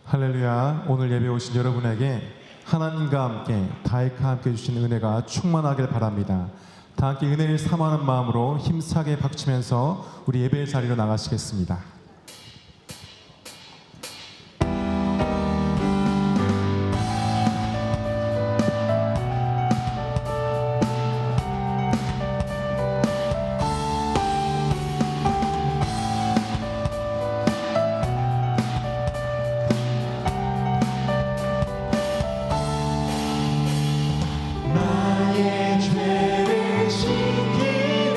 할렐루야. 오늘 예배 오신 여러분에게 하나님과 함께 다윗과 함께 주신 은혜가 충만하길 바랍니다. 다 함께 은혜를 사모하는 마음으로 힘차게 박치면서 우리 예배의 자리로 나가시겠습니다. 죄를 씻기는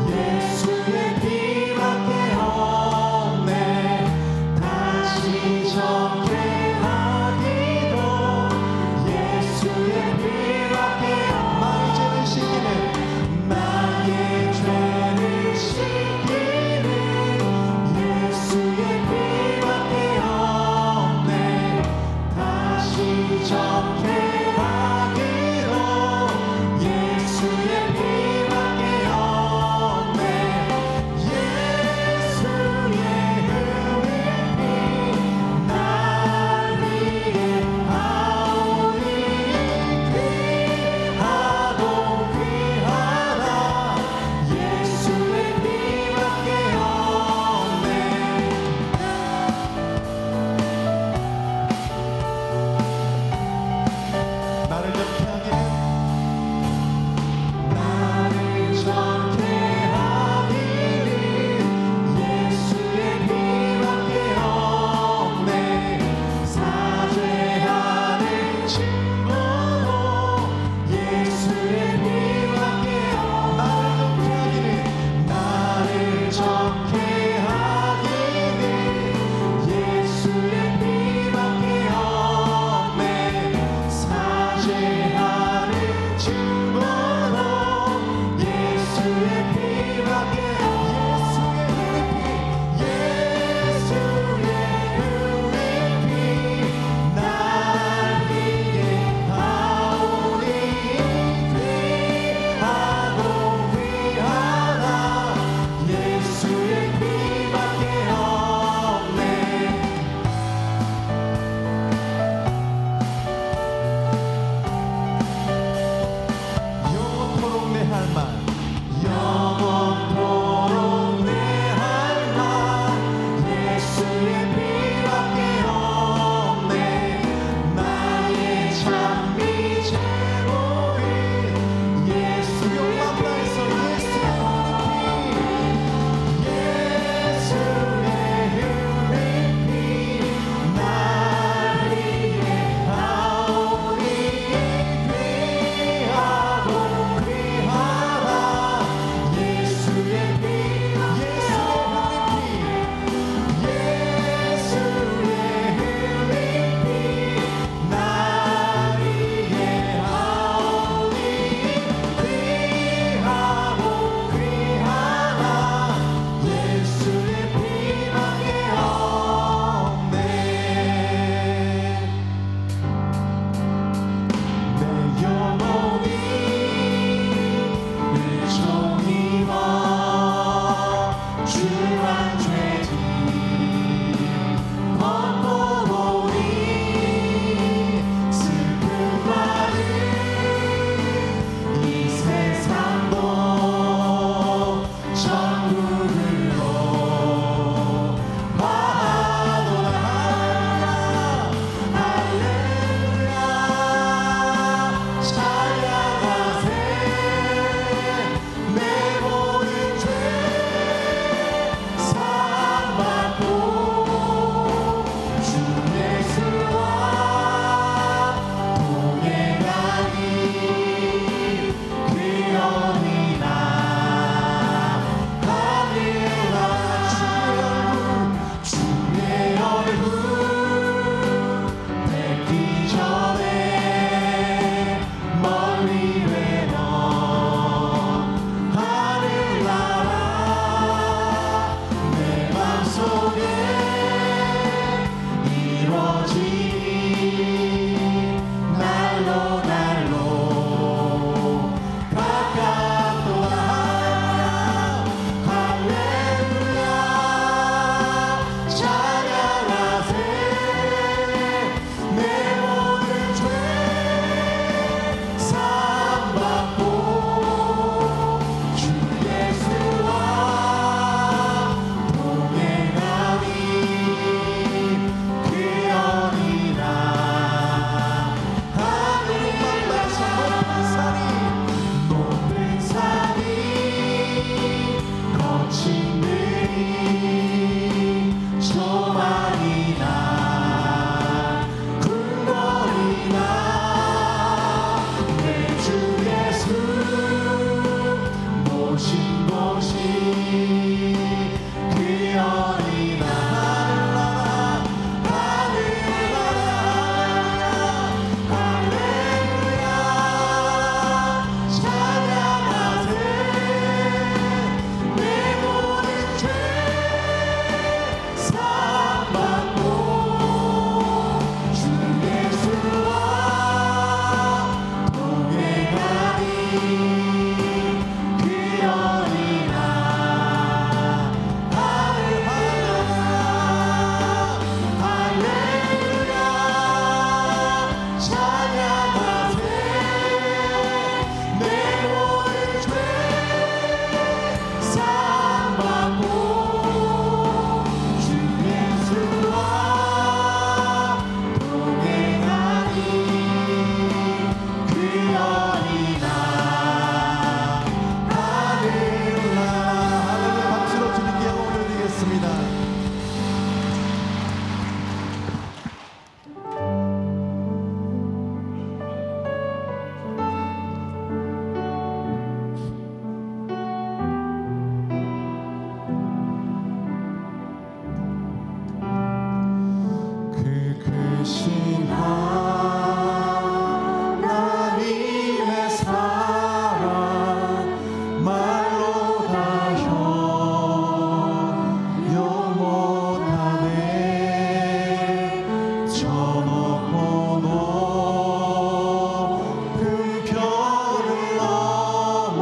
예수의 피밖에 없 크신 하나님의 사랑 말로 다 형용 못하네. 저 높고 높은 별을 넘어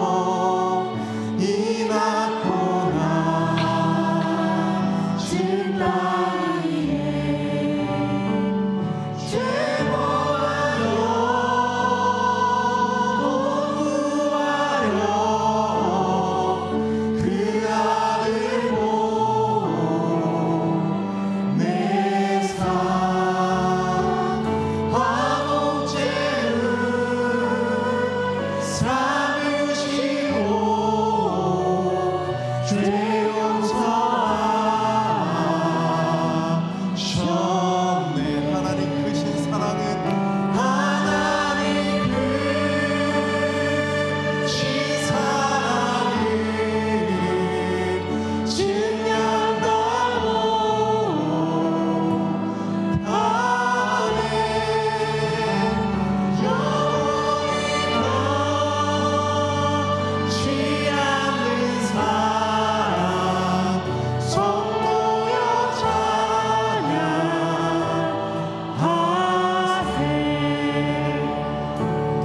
이 낮고 낮은 나이에 죄보하여 구하여 그 아들 보내 사랑하고 죄를 삼으시고 죄 용서하셨네. 하나님 크신 사랑은 하나님 크신 사랑은 증량하고 다네. 영원히 변치 않는 사랑 성도여 찬양하세.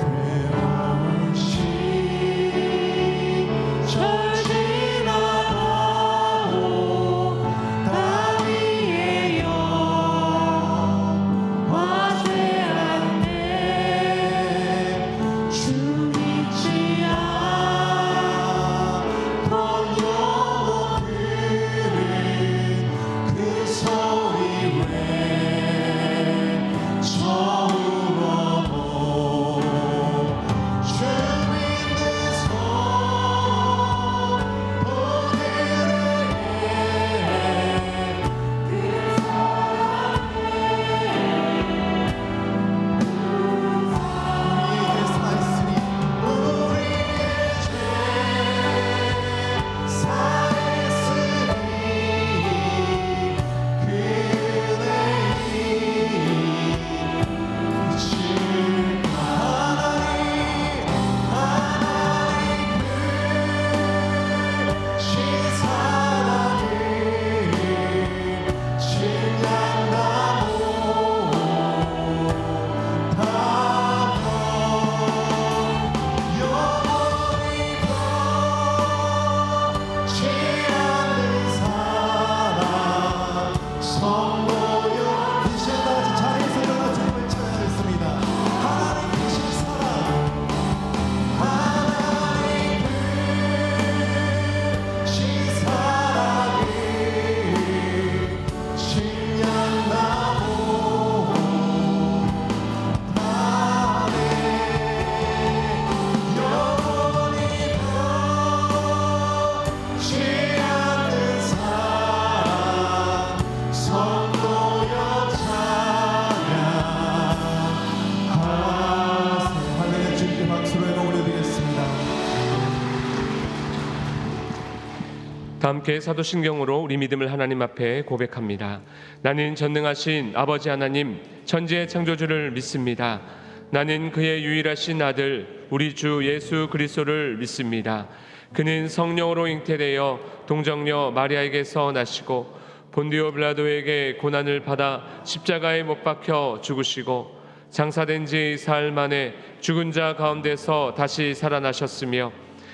괴로운 시절 지나가도 나 위에 영화되었네. 주 잊지 않던 영혼 들은 그 소리 외쳐오고도 주 믿는 성도들에게 사했으니 우리의 죄 사했으니 성도여 이 시간 다 같이 자리에서 일어나 주님을 찬양하겠습니다. 하나님 크신 사랑, 하나님 크신 사랑이 증량나무 다네. 영원히 변치 않는 사랑 성도여 찬양하세. 할렐루야. 주님께 박수로 올려드리겠습니다. 다 함께 사도신경으로 우리 믿음을 하나님 앞에 고백합니다. 나는 전능하신 아버지 하나님 천지의 창조주를 믿습니다. 나는 그의 유일하신 아들 우리 주 예수 그리스도를 믿습니다. 그는 성령으로 잉태되어 동정녀 마리아에게서 나시고 본디오 빌라도에게 고난을 받아 십자가에 못 박혀 죽으시고 장사된 지 사흘 만에 죽은 자 가운데서 다시 살아나셨으며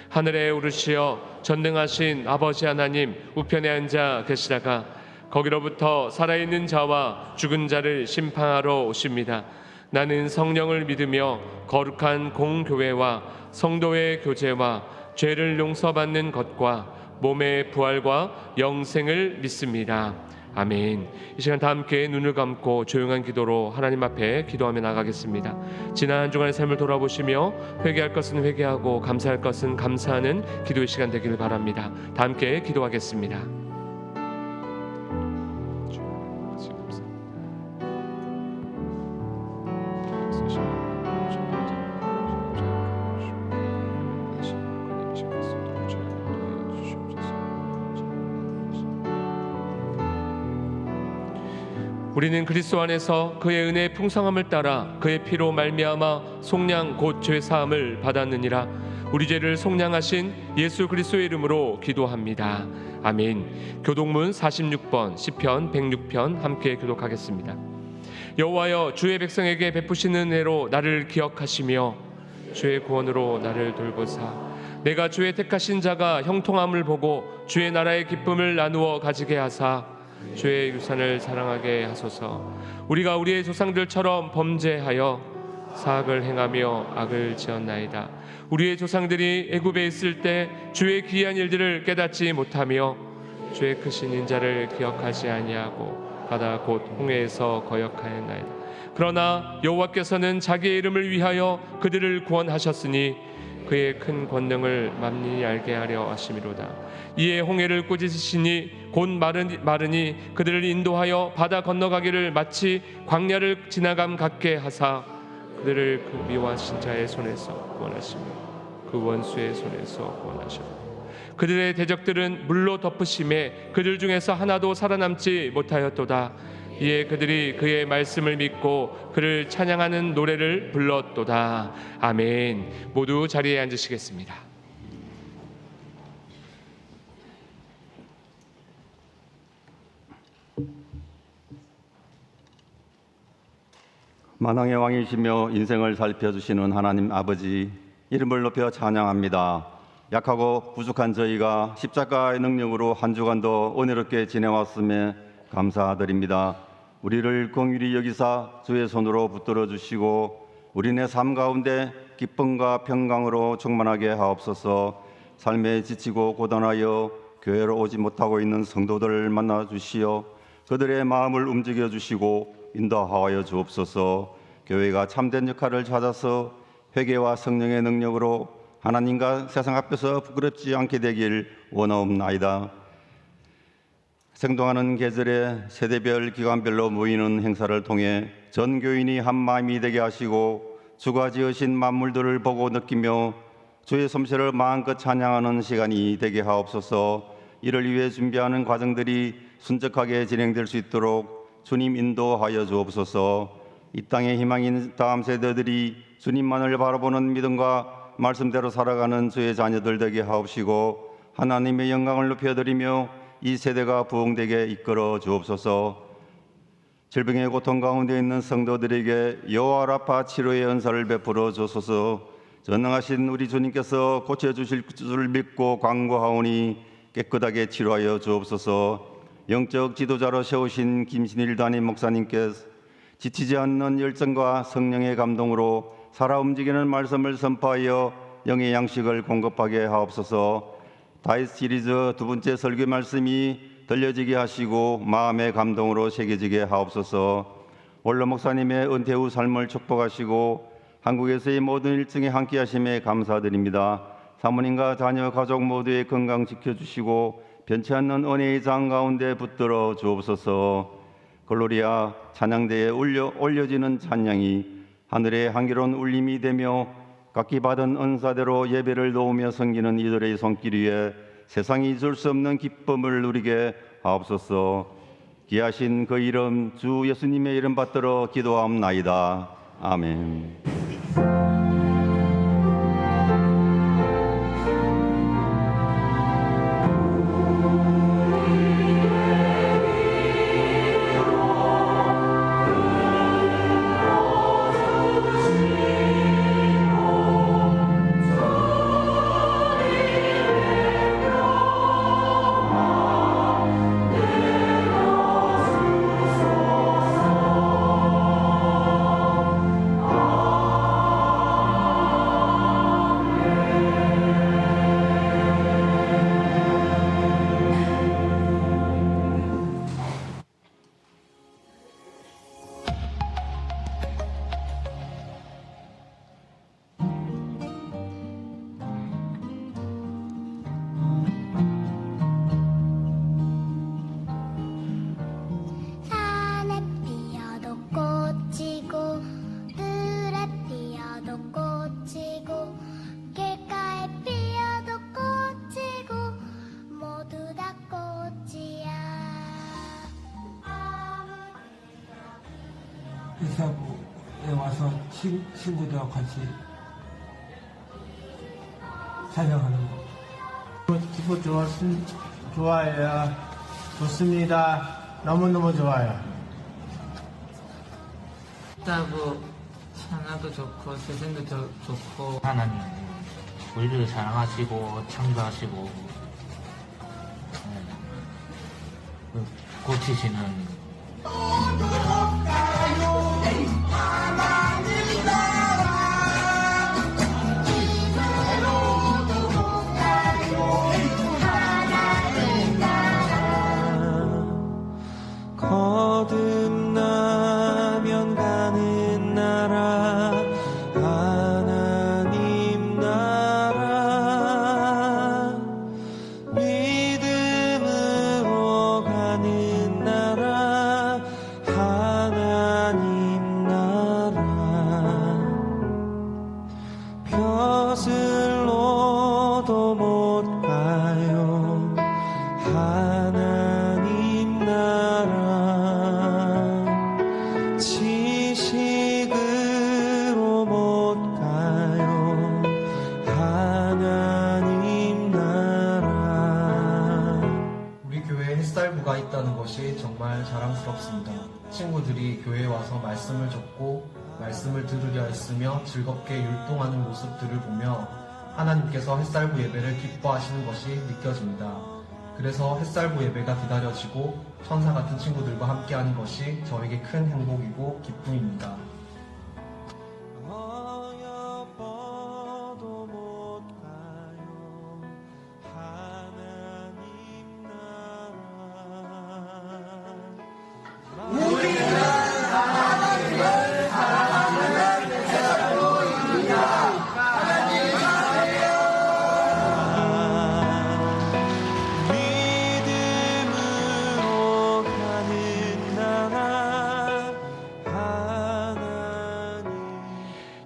하늘에 오르시어 전능하신 아버지 하나님 우편에 앉아 계시다가 거기로부터 살아있는 자와 죽은 자를 심판하러 오십니다. 나는 성령을 믿으며 거룩한 공교회와 성도의 교제와 죄를 용서받는 것과 몸의 부활과 영생을 믿습니다. 아멘. 이 시간 다 함께 눈을 감고 조용한 기도로 하나님 앞에 기도하며 나가겠습니다. 지난 한 주간의 삶을 돌아보시며 회개할 것은 회개하고 감사할 것은 감사하는 기도의 시간 되기를 바랍니다. 다 함께 기도하겠습니다. 우리는 그리스도 안에서 그의 은혜의 풍성함을 따라 그의 피로 말미암아 속량 곧 죄 사함을 받았느니라. 우리 죄를 속량하신 예수 그리스도의 이름으로 기도합니다. 아멘. 교독문 46번 시편 106편 함께 교독하겠습니다. 여호와여, 주의 백성에게 베푸시는 은혜로 나를 기억하시며 주의 구원으로 나를 돌보사 내가 주의 택하신 자가 형통함을 보고 주의 나라의 기쁨을 나누어 가지게 하사 주의 유산을 사랑하게 하소서. 우리가 우리의 조상들처럼 범죄하여 사악을 행하며 악을 지었나이다. 우리의 조상들이 애굽에 있을 때 주의 기이한 일들을 깨닫지 못하며 주의 크신 인자를 기억하지 아니하고 바다 곧 홍해에서 거역하였나이다. 그러나 여호와께서는 자기의 이름을 위하여 그들을 구원하셨으니 그의 큰 권능을 만민이 알게 하려 하심이로다. 이에 홍해를 꾸짖으시니 곧 마르니 그들을 인도하여 바다 건너가기를 마치 광야를 지나감 같게 하사 그들을 그 미워하신 자의 손에서 구원하시며 그 원수의 손에서 구원하셨고 그들의 대적들은 물로 덮으심에 그들 중에서 하나도 살아남지 못하였도다. 이에 그들이 그의 말씀을 믿고 그를 찬양하는 노래를 불렀도다. 아멘. 모두 자리에 앉으시겠습니다. 만왕의 왕이시며 인생을 살펴주시는 하나님 아버지, 이름을 높여 찬양합니다. 약하고 부족한 저희가 십자가의 능력으로 한 주간도 은혜롭게 지내왔음에 감사드립니다. 우리를 긍휼히 여기사 주의 손으로 붙들어 주시고 우리네 삶 가운데 기쁨과 평강으로 충만하게 하옵소서. 삶에 지치고 고단하여 교회로 오지 못하고 있는 성도들을 만나 주시어 그들의 마음을 움직여 주시고 인도하여 주옵소서. 교회가 참된 역할을 찾아서 회개와 성령의 능력으로 하나님과 세상 앞에서 부끄럽지 않게 되길 원하옵나이다. 생동하는 계절에 세대별 기관별로 모이는 행사를 통해 전 교인이 한 마음이 되게 하시고 주가 지으신 만물들을 보고 느끼며 주의 솜씨를 마음껏 찬양하는 시간이 되게 하옵소서. 이를 위해 준비하는 과정들이 순적하게 진행될 수 있도록 주님 인도하여 주옵소서. 이 땅의 희망인 다음 세대들이 주님만을 바라보는 믿음과 말씀대로 살아가는 주의 자녀들 되게 하옵시고 하나님의 영광을 높여드리며 이 세대가 부흥되게 이끌어 주옵소서. 질병의 고통 가운데 있는 성도들에게 여호와 라파 치료의 은사를 베풀어 주소서. 전능하신 우리 주님께서 고쳐주실 줄 믿고 간구하오니 깨끗하게 치료하여 주옵소서. 영적 지도자로 세우신 김신일 담임 목사님께서 지치지 않는 열정과 성령의 감동으로 살아 움직이는 말씀을 선포하여 영의 양식을 공급하게 하옵소서. 다윗 시리즈 두 번째 설교 말씀이 들려지게 하시고 마음의 감동으로 새겨지게 하옵소서. 원로 목사님의 은퇴 후 삶을 축복하시고 한국에서의 모든 일정에 함께 하심에 감사드립니다. 사모님과 자녀 가족 모두의 건강 지켜주시고 변치 않는 은혜의 장 가운데 붙들어 주옵소서. 글로리아 찬양대에 올려지는 찬양이 하늘의 향기로운 울림이 되며 각기 받은 은사대로 예배를 놓으며 섬기는 이들의 손길 위에 세상이 줄 수 없는 기쁨을 누리게 하옵소서. 귀하신 그 이름 주 예수님의 이름 받들어 기도하옵나이다. 아멘. 햇살부에 와서 친구들하고 같이 찬양하는 거. 기뻐 좋아해요. 좋습니다. 너무너무 좋아요. 햇살부 찬양도 좋고 세상도 좋고 하나님 우리를 사랑하시고 창조하시고 고치시는 거듭나면 가는 나라 하나님 나라 믿음으로 가는 나라 하나님 나라 벼슬로도 못 가요 하나님 나라 지식으로 못 가요 하나님 나라. 우리 교회에 햇살부가 있다는 것이 정말 자랑스럽습니다. 친구들이 교회에 와서 말씀을 듣고 말씀을 들으려 했으며 즐겁게 율동하는 모습들을 보며 하나님께서 햇살부 예배를 기뻐하시는 것이 느껴집니다. 그래서 햇살부 예배가 기다려지고 천사 같은 친구들과 함께하는 것이 저에게 큰 행복이고 기쁨입니다. 어여뻐도 못 가요 하나님 나라. 믿음으로 가는 나라 하나님.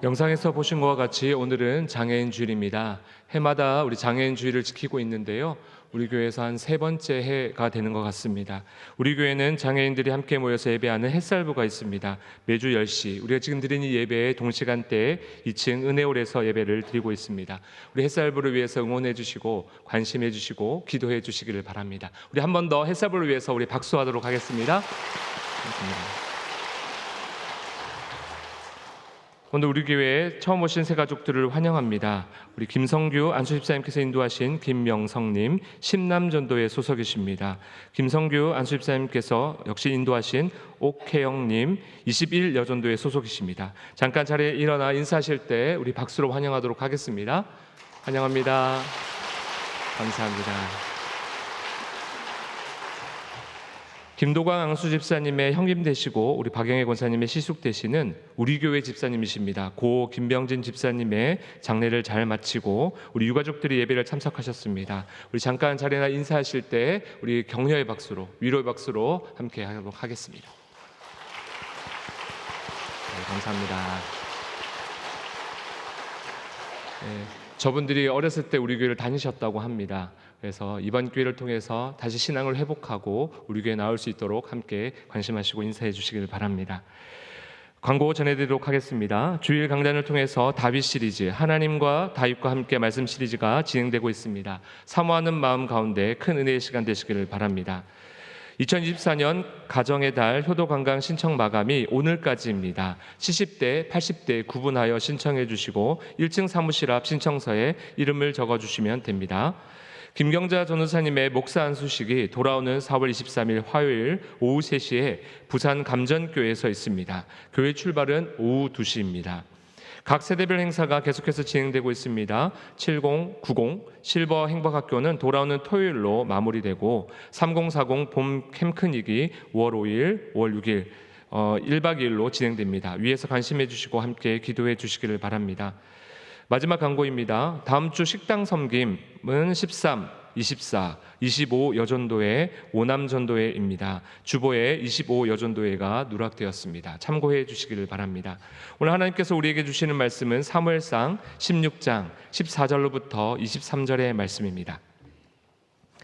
영상에서 보신 것과 같이 오늘은 장애인 주일입니다. 해마다 우리 장애인 주일을 지키고 있는데요. 우리 교회에서 한 3번째 해가 되는 것 같습니다. 우리 교회는 장애인들이 함께 모여서 예배하는 햇살부가 있습니다. 매주 10시 우리가 지금 드리는 이 예배의 동시간대에 2층 은혜홀에서 예배를 드리고 있습니다. 우리 햇살부를 위해서 응원해 주시고 관심해 주시고 기도해 주시기를 바랍니다. 우리 한 번 더 햇살부를 위해서 우리 박수하도록 하겠습니다. 감사합니다. 오늘 우리 교회에 처음 오신 새 가족들을 환영합니다. 우리 김성규 안수집사님께서 인도하신 김명성님 심남전도회 소속이십니다. 김성규 안수집사님께서 역시 인도하신 옥혜영님 21여전도회 소속이십니다. 잠깐 자리에 일어나 인사하실 때 우리 박수로 환영하도록 하겠습니다. 환영합니다. 감사합니다. 김도광 앙수 집사님의 형님 되시고 우리 박영애 권사님의 시숙 되시는 우리 교회 집사님이십니다. 고 김병진 집사님의 장례를 잘 마치고 우리 유가족들이 예배를 참석하셨습니다. 우리 잠깐 자리나 인사하실 때 우리 격려의 박수로 위로의 박수로 함께 하도록 하겠습니다. 네, 감사합니다. 네, 저분들이 어렸을 때 우리 교회를 다니셨다고 합니다. 그래서 이번 기회를 통해서 다시 신앙을 회복하고 우리 교회에 나올 수 있도록 함께 관심하시고 인사해 주시길 바랍니다. 광고 전해드리도록 하겠습니다. 주일 강단을 통해서 다윗 시리즈 하나님과 다윗과 함께 말씀 시리즈가 진행되고 있습니다. 사모하는 마음 가운데 큰 은혜의 시간 되시기를 바랍니다. 2024년 가정의 달 효도관광 신청 마감이 오늘까지입니다. 70대, 80대 구분하여 신청해 주시고 1층 사무실 앞 신청서에 이름을 적어주시면 됩니다. 김경자 전우사님의 목사 안수식이 돌아오는 4월 23일 화요일 오후 3시에 부산 감전교회에서 있습니다. 교회 출발은 오후 2시입니다. 각 세대별 행사가 계속해서 진행되고 있습니다. 70, 90 실버 행복학교는 돌아오는 토요일로 마무리되고 3040 봄 캠크닉이 5월 5일, 5월 6일 1박 2일로 진행됩니다. 위에서 관심해 주시고 함께 기도해 주시기를 바랍니다. 마지막 광고입니다. 다음 주 식당 섬김은 13, 24, 25 여전도회 오남전도회입니다. 주보에 25 여전도회가 누락되었습니다. 참고해 주시기를 바랍니다. 오늘 하나님께서 우리에게 주시는 말씀은 사무엘상 16장 14절로부터 23절의 말씀입니다.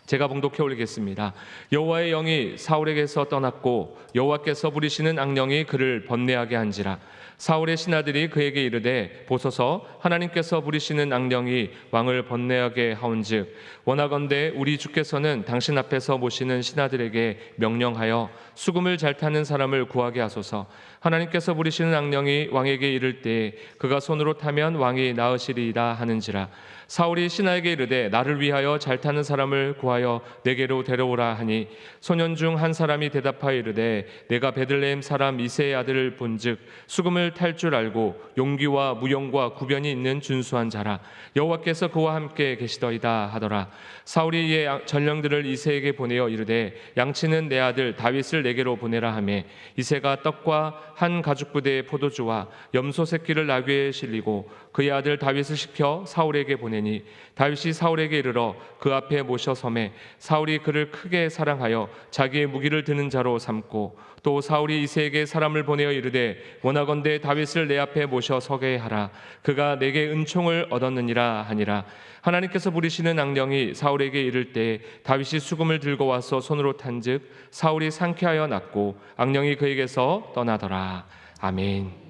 제가 봉독해 올리겠습니다. 여호와의 영이 사울에게서 떠났고 여호와께서 부리시는 악령이 그를 번뇌하게 한지라. 사울의 신하들이 그에게 이르되 보소서 하나님께서 부리시는 악령이 왕을 번뇌하게 하온즉 원하건대 우리 주께서는 당신 앞에서 모시는 신하들에게 명령하여 수금을 잘 타는 사람을 구하게 하소서. 하나님께서 부리시는 악령이 왕에게 이를 때에 그가 손으로 타면 왕이 나으시리이다 하는지라. 사울이 신하에게 이르되 나를 위하여 잘 타는 사람을 구하여 내게로 데려오라 하니 소년 중 한 사람이 대답하여 이르되 내가 베들레헴 사람 이새의 아들을 본즉 수금을 탈 줄 알고 용기와 무용과 구변이 있는 준수한 자라. 여호와께서 그와 함께 계시더이다 하더라. 사울이 이에 전령들을 이새에게 보내어 이르되 양치는 내 아들 다윗을 내게로 보내라 하며 이새가 떡과 한 가죽 부대의 포도주와 염소 새끼를 나귀에 실리고 그의 아들 다윗을 시켜 사울에게 보내니 다윗이 사울에게 이르러 그 앞에 모셔 섬에 사울이 그를 크게 사랑하여 자기의 무기를 드는 자로 삼고 또 사울이 이새에게 사람을 보내어 이르되 원하건대 다윗을 내 앞에 모셔 서게 하라. 그가 내게 은총을 얻었느니라 하니라. 하나님께서 부리시는 악령이 사울에게 이를 때 다윗이 수금을 들고 와서 손으로 탄즉 사울이 상쾌하여 낫고 악령이 그에게서 떠나더라. 아멘.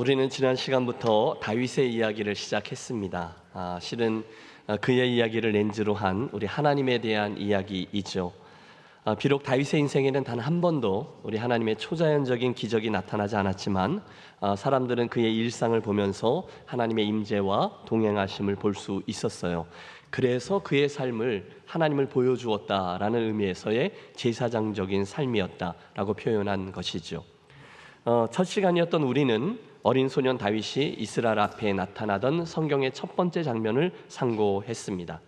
우리는 지난 시간부터 다윗의 이야기를 시작했습니다. 실은 그의 이야기를 렌즈로 한 우리 하나님에 대한 이야기이죠. 비록 다윗의 인생에는 단 한 번도 우리 하나님의 초자연적인 기적이 나타나지 않았지만 사람들은 그의 일상을 보면서 하나님의 임재와 동행하심을 볼 수 있었어요. 그래서 그의 삶을 하나님을 보여주었다라는 의미에서의 제사장적인 삶이었다라고 표현한 것이죠. 첫 시간이었던 우리는 어린 소년 다윗이 이스라엘 앞에 나타나던 성경의 첫 번째 장면을 상고했습니다.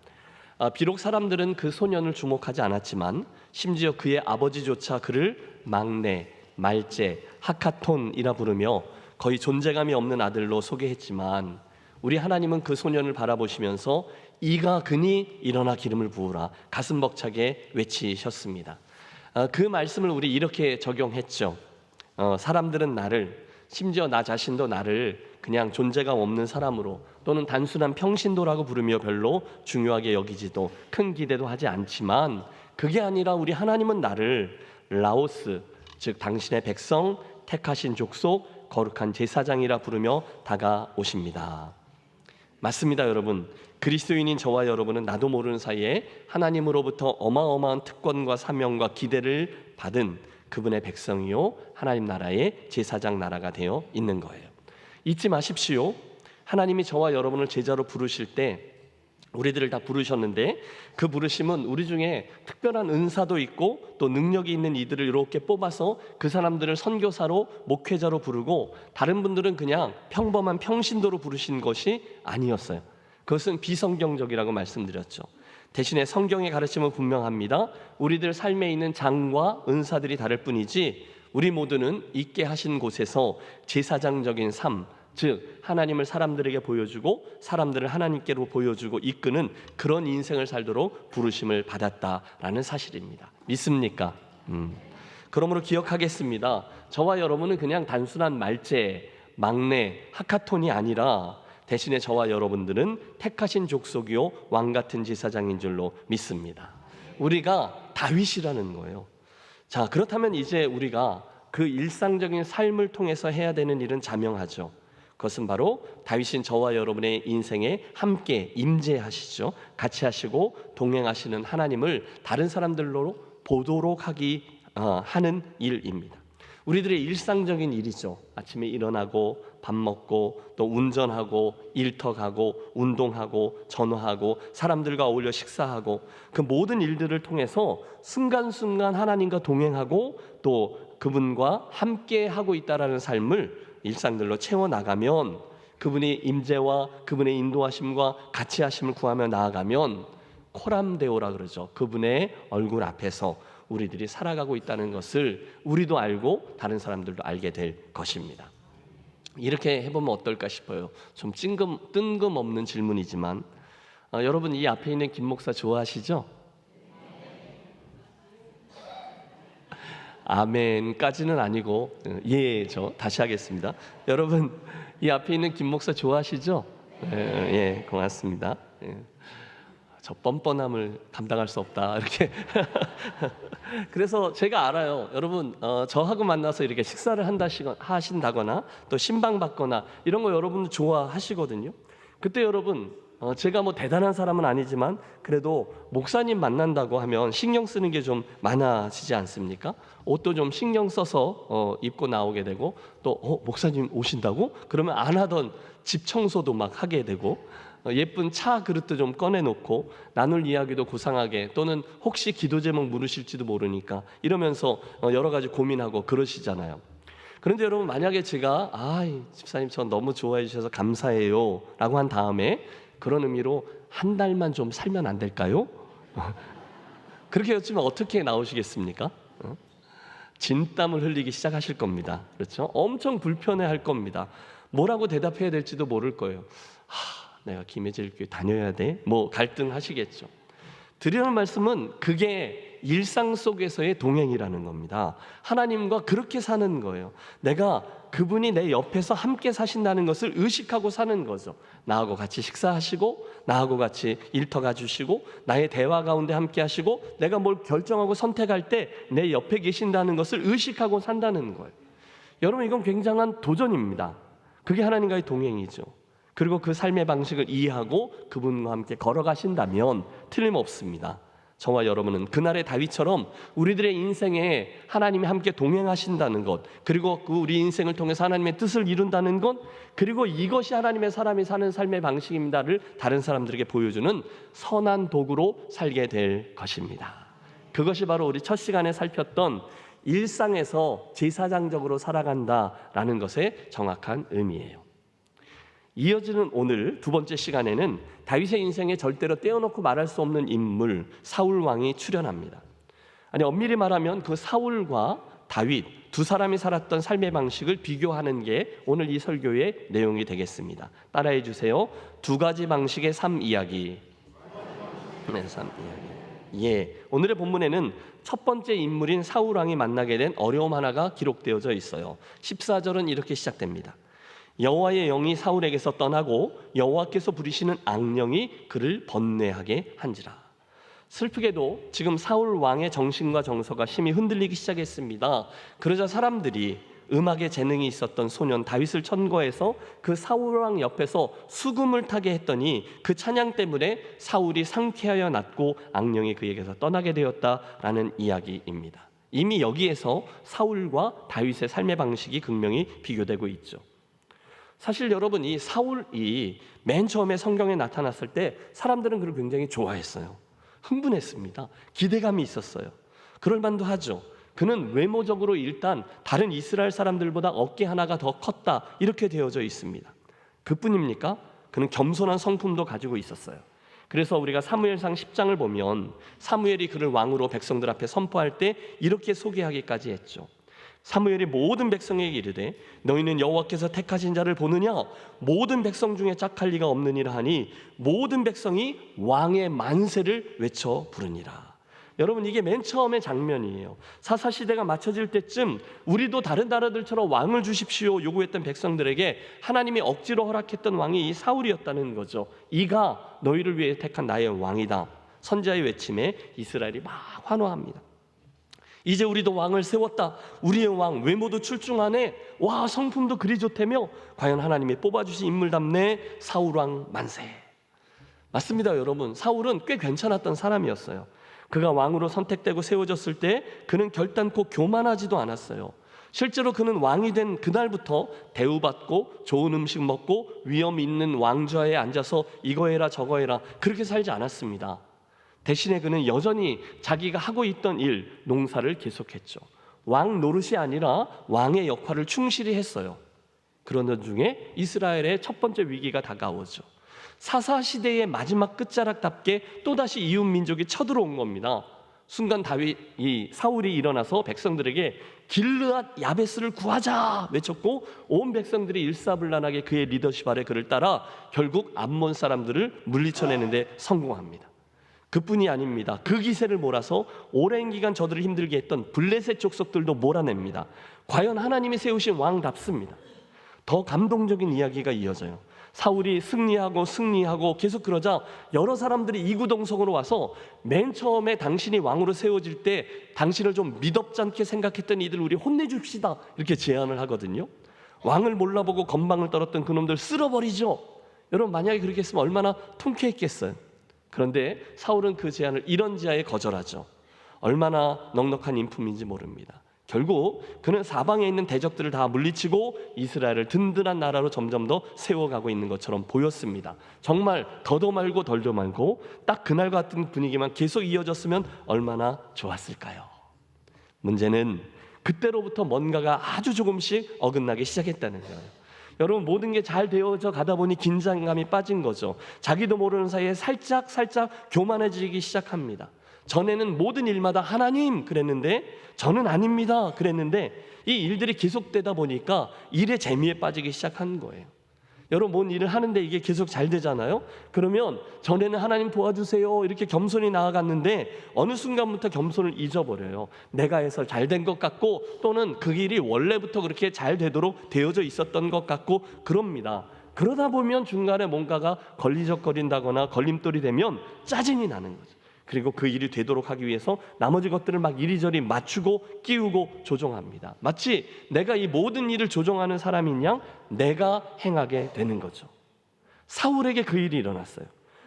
비록 사람들은 그 소년을 주목하지 않았지만 심지어 그의 아버지조차 그를 막내, 말제, 하카톤이라 부르며 거의 존재감이 없는 아들로 소개했지만 우리 하나님은 그 소년을 바라보시면서 이가 그니 일어나 기름을 부으라 가슴 벅차게 외치셨습니다. 그 말씀을 우리 이렇게 적용했죠. 사람들은 나를, 심지어 나 자신도 나를 그냥 존재감 없는 사람으로 또는 단순한 평신도라고 부르며 별로 중요하게 여기지도 큰 기대도 하지 않지만 그게 아니라 우리 하나님은 나를 라오스, 즉 당신의 백성, 택하신 족속, 거룩한 제사장이라 부르며 다가오십니다. 맞습니다, 여러분. 그리스도인인 저와 여러분은 나도 모르는 사이에 하나님으로부터 어마어마한 특권과 사명과 기대를 받은 그분의 백성이요 하나님 나라의 제사장 나라가 되어 있는 거예요. 잊지 마십시오. 하나님이 저와 여러분을 제자로 부르실 때 우리들을 다 부르셨는데 그 부르심은 우리 중에 특별한 은사도 있고 또 능력이 있는 이들을 이렇게 뽑아서 그 사람들을 선교사로 목회자로 부르고 다른 분들은 그냥 평범한 평신도로 부르신 것이 아니었어요. 그것은 비성경적이라고 말씀드렸죠. 대신에 성경의 가르침은 분명합니다. 우리들 삶에 있는 장과 은사들이 다를 뿐이지 우리 모두는 있게 하신 곳에서 제사장적인 삶, 즉 하나님을 사람들에게 보여주고 사람들을 하나님께로 보여주고 이끄는 그런 인생을 살도록 부르심을 받았다라는 사실입니다. 믿습니까? 그러므로 기억하겠습니다. 저와 여러분은 그냥 단순한 말제, 막내, 하카톤이 아니라 대신에 저와 여러분들은 택하신 족속이요 왕같은 제사장인 줄로 믿습니다. 우리가 다윗이라는 거예요. 자, 그렇다면 이제 우리가 그 일상적인 삶을 통해서 해야 되는 일은 자명하죠. 그것은 바로 다윗인 저와 여러분의 인생에 함께 임재하시죠. 같이 하시고 동행하시는 하나님을 다른 사람들로 보도록 하는 일입니다. 우리들의 일상적인 일이죠. 아침에 일어나고 밥 먹고 또 운전하고 일터 가고 운동하고 전화하고 사람들과 어울려 식사하고 그 모든 일들을 통해서 순간순간 하나님과 동행하고 또 그분과 함께 하고 있다라는 삶을 일상들로 채워나가면 그분이 임재와 그분의 인도하심과 같이 하심을 구하며 나아가면 코람데오라 그러죠. 그분의 얼굴 앞에서 우리들이 살아가고 있다는 것을 우리도 알고 다른 사람들도 알게 될 것입니다. 이렇게 해보면 어떨까 싶어요. 좀 뜬금없는 질문이지만 여러분 이 앞에 있는 김 목사 좋아하시죠? 아멘까지는 아니고 저 다시 하겠습니다. 여러분 이 앞에 있는 김 목사 좋아하시죠? 예, 고맙습니다. 저 뻔뻔함을 감당할 수 없다 이렇게 그래서 제가 알아요. 여러분 저하고 만나서 이렇게 식사를 하신다거나 또 신방 받거나 이런 거 여러분 좋아하시거든요. 그때 여러분 제가 뭐 대단한 사람은 아니지만 그래도 목사님 만난다고 하면 신경 쓰는 게 좀 많아지지 않습니까? 옷도 좀 신경 써서 입고 나오게 되고 또 목사님 오신다고? 그러면 안 하던 집 청소도 막 하게 되고 예쁜 차 그릇도 좀 꺼내놓고 나눌 이야기도 고상하게 또는 혹시 기도 제목 물으실지도 모르니까 이러면서 여러 가지 고민하고 그러시잖아요. 그런데 여러분 만약에 제가 집사님 저 너무 좋아해 주셔서 감사해요 라고 한 다음에 그런 의미로 한 달만 좀 살면 안 될까요? 그렇게 여쭈면 어떻게 나오시겠습니까? 진땀을 흘리기 시작하실 겁니다. 그렇죠? 엄청 불편해할 겁니다. 뭐라고 대답해야 될지도 모를 거예요. 내가 김혜질 교회 다녀야 돼? 뭐 갈등하시겠죠. 드리는 말씀은 그게 일상 속에서의 동행이라는 겁니다. 하나님과 그렇게 사는 거예요. 내가 그분이 내 옆에서 함께 사신다는 것을 의식하고 사는 거죠. 나하고 같이 식사하시고 나하고 같이 일터 가주시고 나의 대화 가운데 함께 하시고 내가 뭘 결정하고 선택할 때 내 옆에 계신다는 것을 의식하고 산다는 거예요. 여러분 이건 굉장한 도전입니다. 그게 하나님과의 동행이죠. 그리고 그 삶의 방식을 이해하고 그분과 함께 걸어가신다면 틀림없습니다. 저와 여러분은 그날의 다윗처럼 우리들의 인생에 하나님이 함께 동행하신다는 것, 그리고 그 우리 인생을 통해서 하나님의 뜻을 이룬다는 것, 그리고 이것이 하나님의 사람이 사는 삶의 방식입니다를 다른 사람들에게 보여주는 선한 도구로 살게 될 것입니다. 그것이 바로 우리 첫 시간에 살폈던 일상에서 제사장적으로 살아간다라는 것의 정확한 의미예요. 이어지는 오늘 두 번째 시간에는 다윗의 인생에 절대로 떼어놓고 말할 수 없는 인물 사울 왕이 출연합니다. 아니, 엄밀히 말하면 그 사울과 다윗 두 사람이 살았던 삶의 방식을 비교하는 게 오늘 이 설교의 내용이 되겠습니다. 따라해 주세요. 두 가지 방식의 삶 이야기. 네, 삶 이야기. 예, 오늘의 본문에는 첫 번째 인물인 사울 왕이 만나게 된 어려움 하나가 기록되어져 있어요. 14절은 이렇게 시작됩니다. 여호와의 영이 사울에게서 떠나고 여호와께서 부리시는 악령이 그를 번뇌하게 한지라. 슬프게도 지금 사울 왕의 정신과 정서가 심히 흔들리기 시작했습니다. 그러자 사람들이 음악에 재능이 있었던 소년 다윗을 천거해서 그 사울 왕 옆에서 수금을 타게 했더니 그 찬양 때문에 사울이 상쾌하여 낫고 악령이 그에게서 떠나게 되었다라는 이야기입니다. 이미 여기에서 사울과 다윗의 삶의 방식이 극명히 비교되고 있죠. 사실 여러분, 이 사울이 맨 처음에 성경에 나타났을 때 사람들은 그를 굉장히 좋아했어요. 흥분했습니다. 기대감이 있었어요. 그럴 만도 하죠. 그는 외모적으로 일단 다른 이스라엘 사람들보다 어깨 하나가 더 컸다, 이렇게 되어져 있습니다. 그뿐입니까? 그는 겸손한 성품도 가지고 있었어요. 그래서 우리가 사무엘상 10장을 보면 사무엘이 그를 왕으로 백성들 앞에 선포할 때 이렇게 소개하기까지 했죠. 사무엘이 모든 백성에게 이르되 너희는 여호와께서 택하신 자를 보느냐? 모든 백성 중에 짝할 리가 없느니라 하니 모든 백성이 왕의 만세를 외쳐 부르니라. 여러분, 이게 맨 처음의 장면이에요. 사사시대가 맞춰질 때쯤 우리도 다른 나라들처럼 왕을 주십시오 요구했던 백성들에게 하나님이 억지로 허락했던 왕이 이 사울이었다는 거죠. 이가 너희를 위해 택한 나의 왕이다. 선지자의 외침에 이스라엘이 막 환호합니다. 이제 우리도 왕을 세웠다. 우리의 왕 외모도 출중하네. 와, 성품도 그리 좋다며 과연 하나님이 뽑아주신 인물답네. 사울 왕 만세. 맞습니다, 여러분. 사울은 꽤 괜찮았던 사람이었어요. 그가 왕으로 선택되고 세워졌을 때 그는 결단코 교만하지도 않았어요. 실제로 그는 왕이 된 그날부터 대우받고 좋은 음식 먹고 위엄 있는 왕좌에 앉아서 이거 해라 저거 해라 그렇게 살지 않았습니다. 대신에 그는 여전히 자기가 하고 있던 일, 농사를 계속했죠. 왕 노릇이 아니라 왕의 역할을 충실히 했어요. 그러던 중에 이스라엘의 첫 번째 위기가 다가오죠. 사사시대의 마지막 끝자락답게 또다시 이웃 민족이 쳐들어온 겁니다. 순간 사울이 일어나서 백성들에게 길르앗 야베스를 구하자 외쳤고 온 백성들이 일사불란하게 그의 리더십 아래 그를 따라 결국 암몬 사람들을 물리쳐내는 데 성공합니다. 그뿐이 아닙니다. 그 기세를 몰아서 오랜 기간 저들을 힘들게 했던 블레셋 족속들도 몰아냅니다. 과연 하나님이 세우신 왕답습니다. 더 감동적인 이야기가 이어져요. 사울이 승리하고 계속 그러자 여러 사람들이 이구동성으로 와서 맨 처음에 당신이 왕으로 세워질 때 당신을 좀 미덥지 않게 생각했던 이들 우리 혼내줍시다 이렇게 제안을 하거든요. 왕을 몰라보고 건방을 떨었던 그놈들 쓸어버리죠. 여러분, 만약에 그렇게 했으면 얼마나 통쾌했겠어요. 그런데 사울은 그 제안을 이런지하에 거절하죠. 얼마나 넉넉한 인품인지 모릅니다. 결국 그는 사방에 있는 대적들을 다 물리치고 이스라엘을 든든한 나라로 점점 더 세워가고 있는 것처럼 보였습니다. 정말 더도 말고 덜도 말고 딱 그날 같은 분위기만 계속 이어졌으면 얼마나 좋았을까요? 문제는 그때로부터 뭔가가 아주 조금씩 어긋나기 시작했다는 거예요. 여러분, 모든 게 잘 되어져 가다 보니 긴장감이 빠진 거죠. 자기도 모르는 사이에 살짝 교만해지기 시작합니다. 전에는 모든 일마다 하나님 그랬는데 저는 아닙니다 그랬는데 이 일들이 계속되다 보니까 일의 재미에 빠지기 시작한 거예요. 여러분, 뭔 일을 하는데 이게 계속 잘 되잖아요. 그러면 전에는 하나님 도와주세요 이렇게 겸손히 나아갔는데 어느 순간부터 겸손을 잊어버려요. 내가 해서 잘 된 것 같고 또는 그 일이 원래부터 그렇게 잘 되도록 되어져 있었던 것 같고 그럽니다. 그러다 보면 중간에 뭔가가 걸리적거린다거나 걸림돌이 되면 짜증이 나는 거죠. 그리고 그 일이 되도록 하기 위해서 나머지 것들을 막 이리저리 맞추고 끼우고 조종합니다. 마치 내가 이 모든 일을 조종하는 사람인 양 내가 행하게 되는 거죠. 사울에게 그 일이 일어났어요.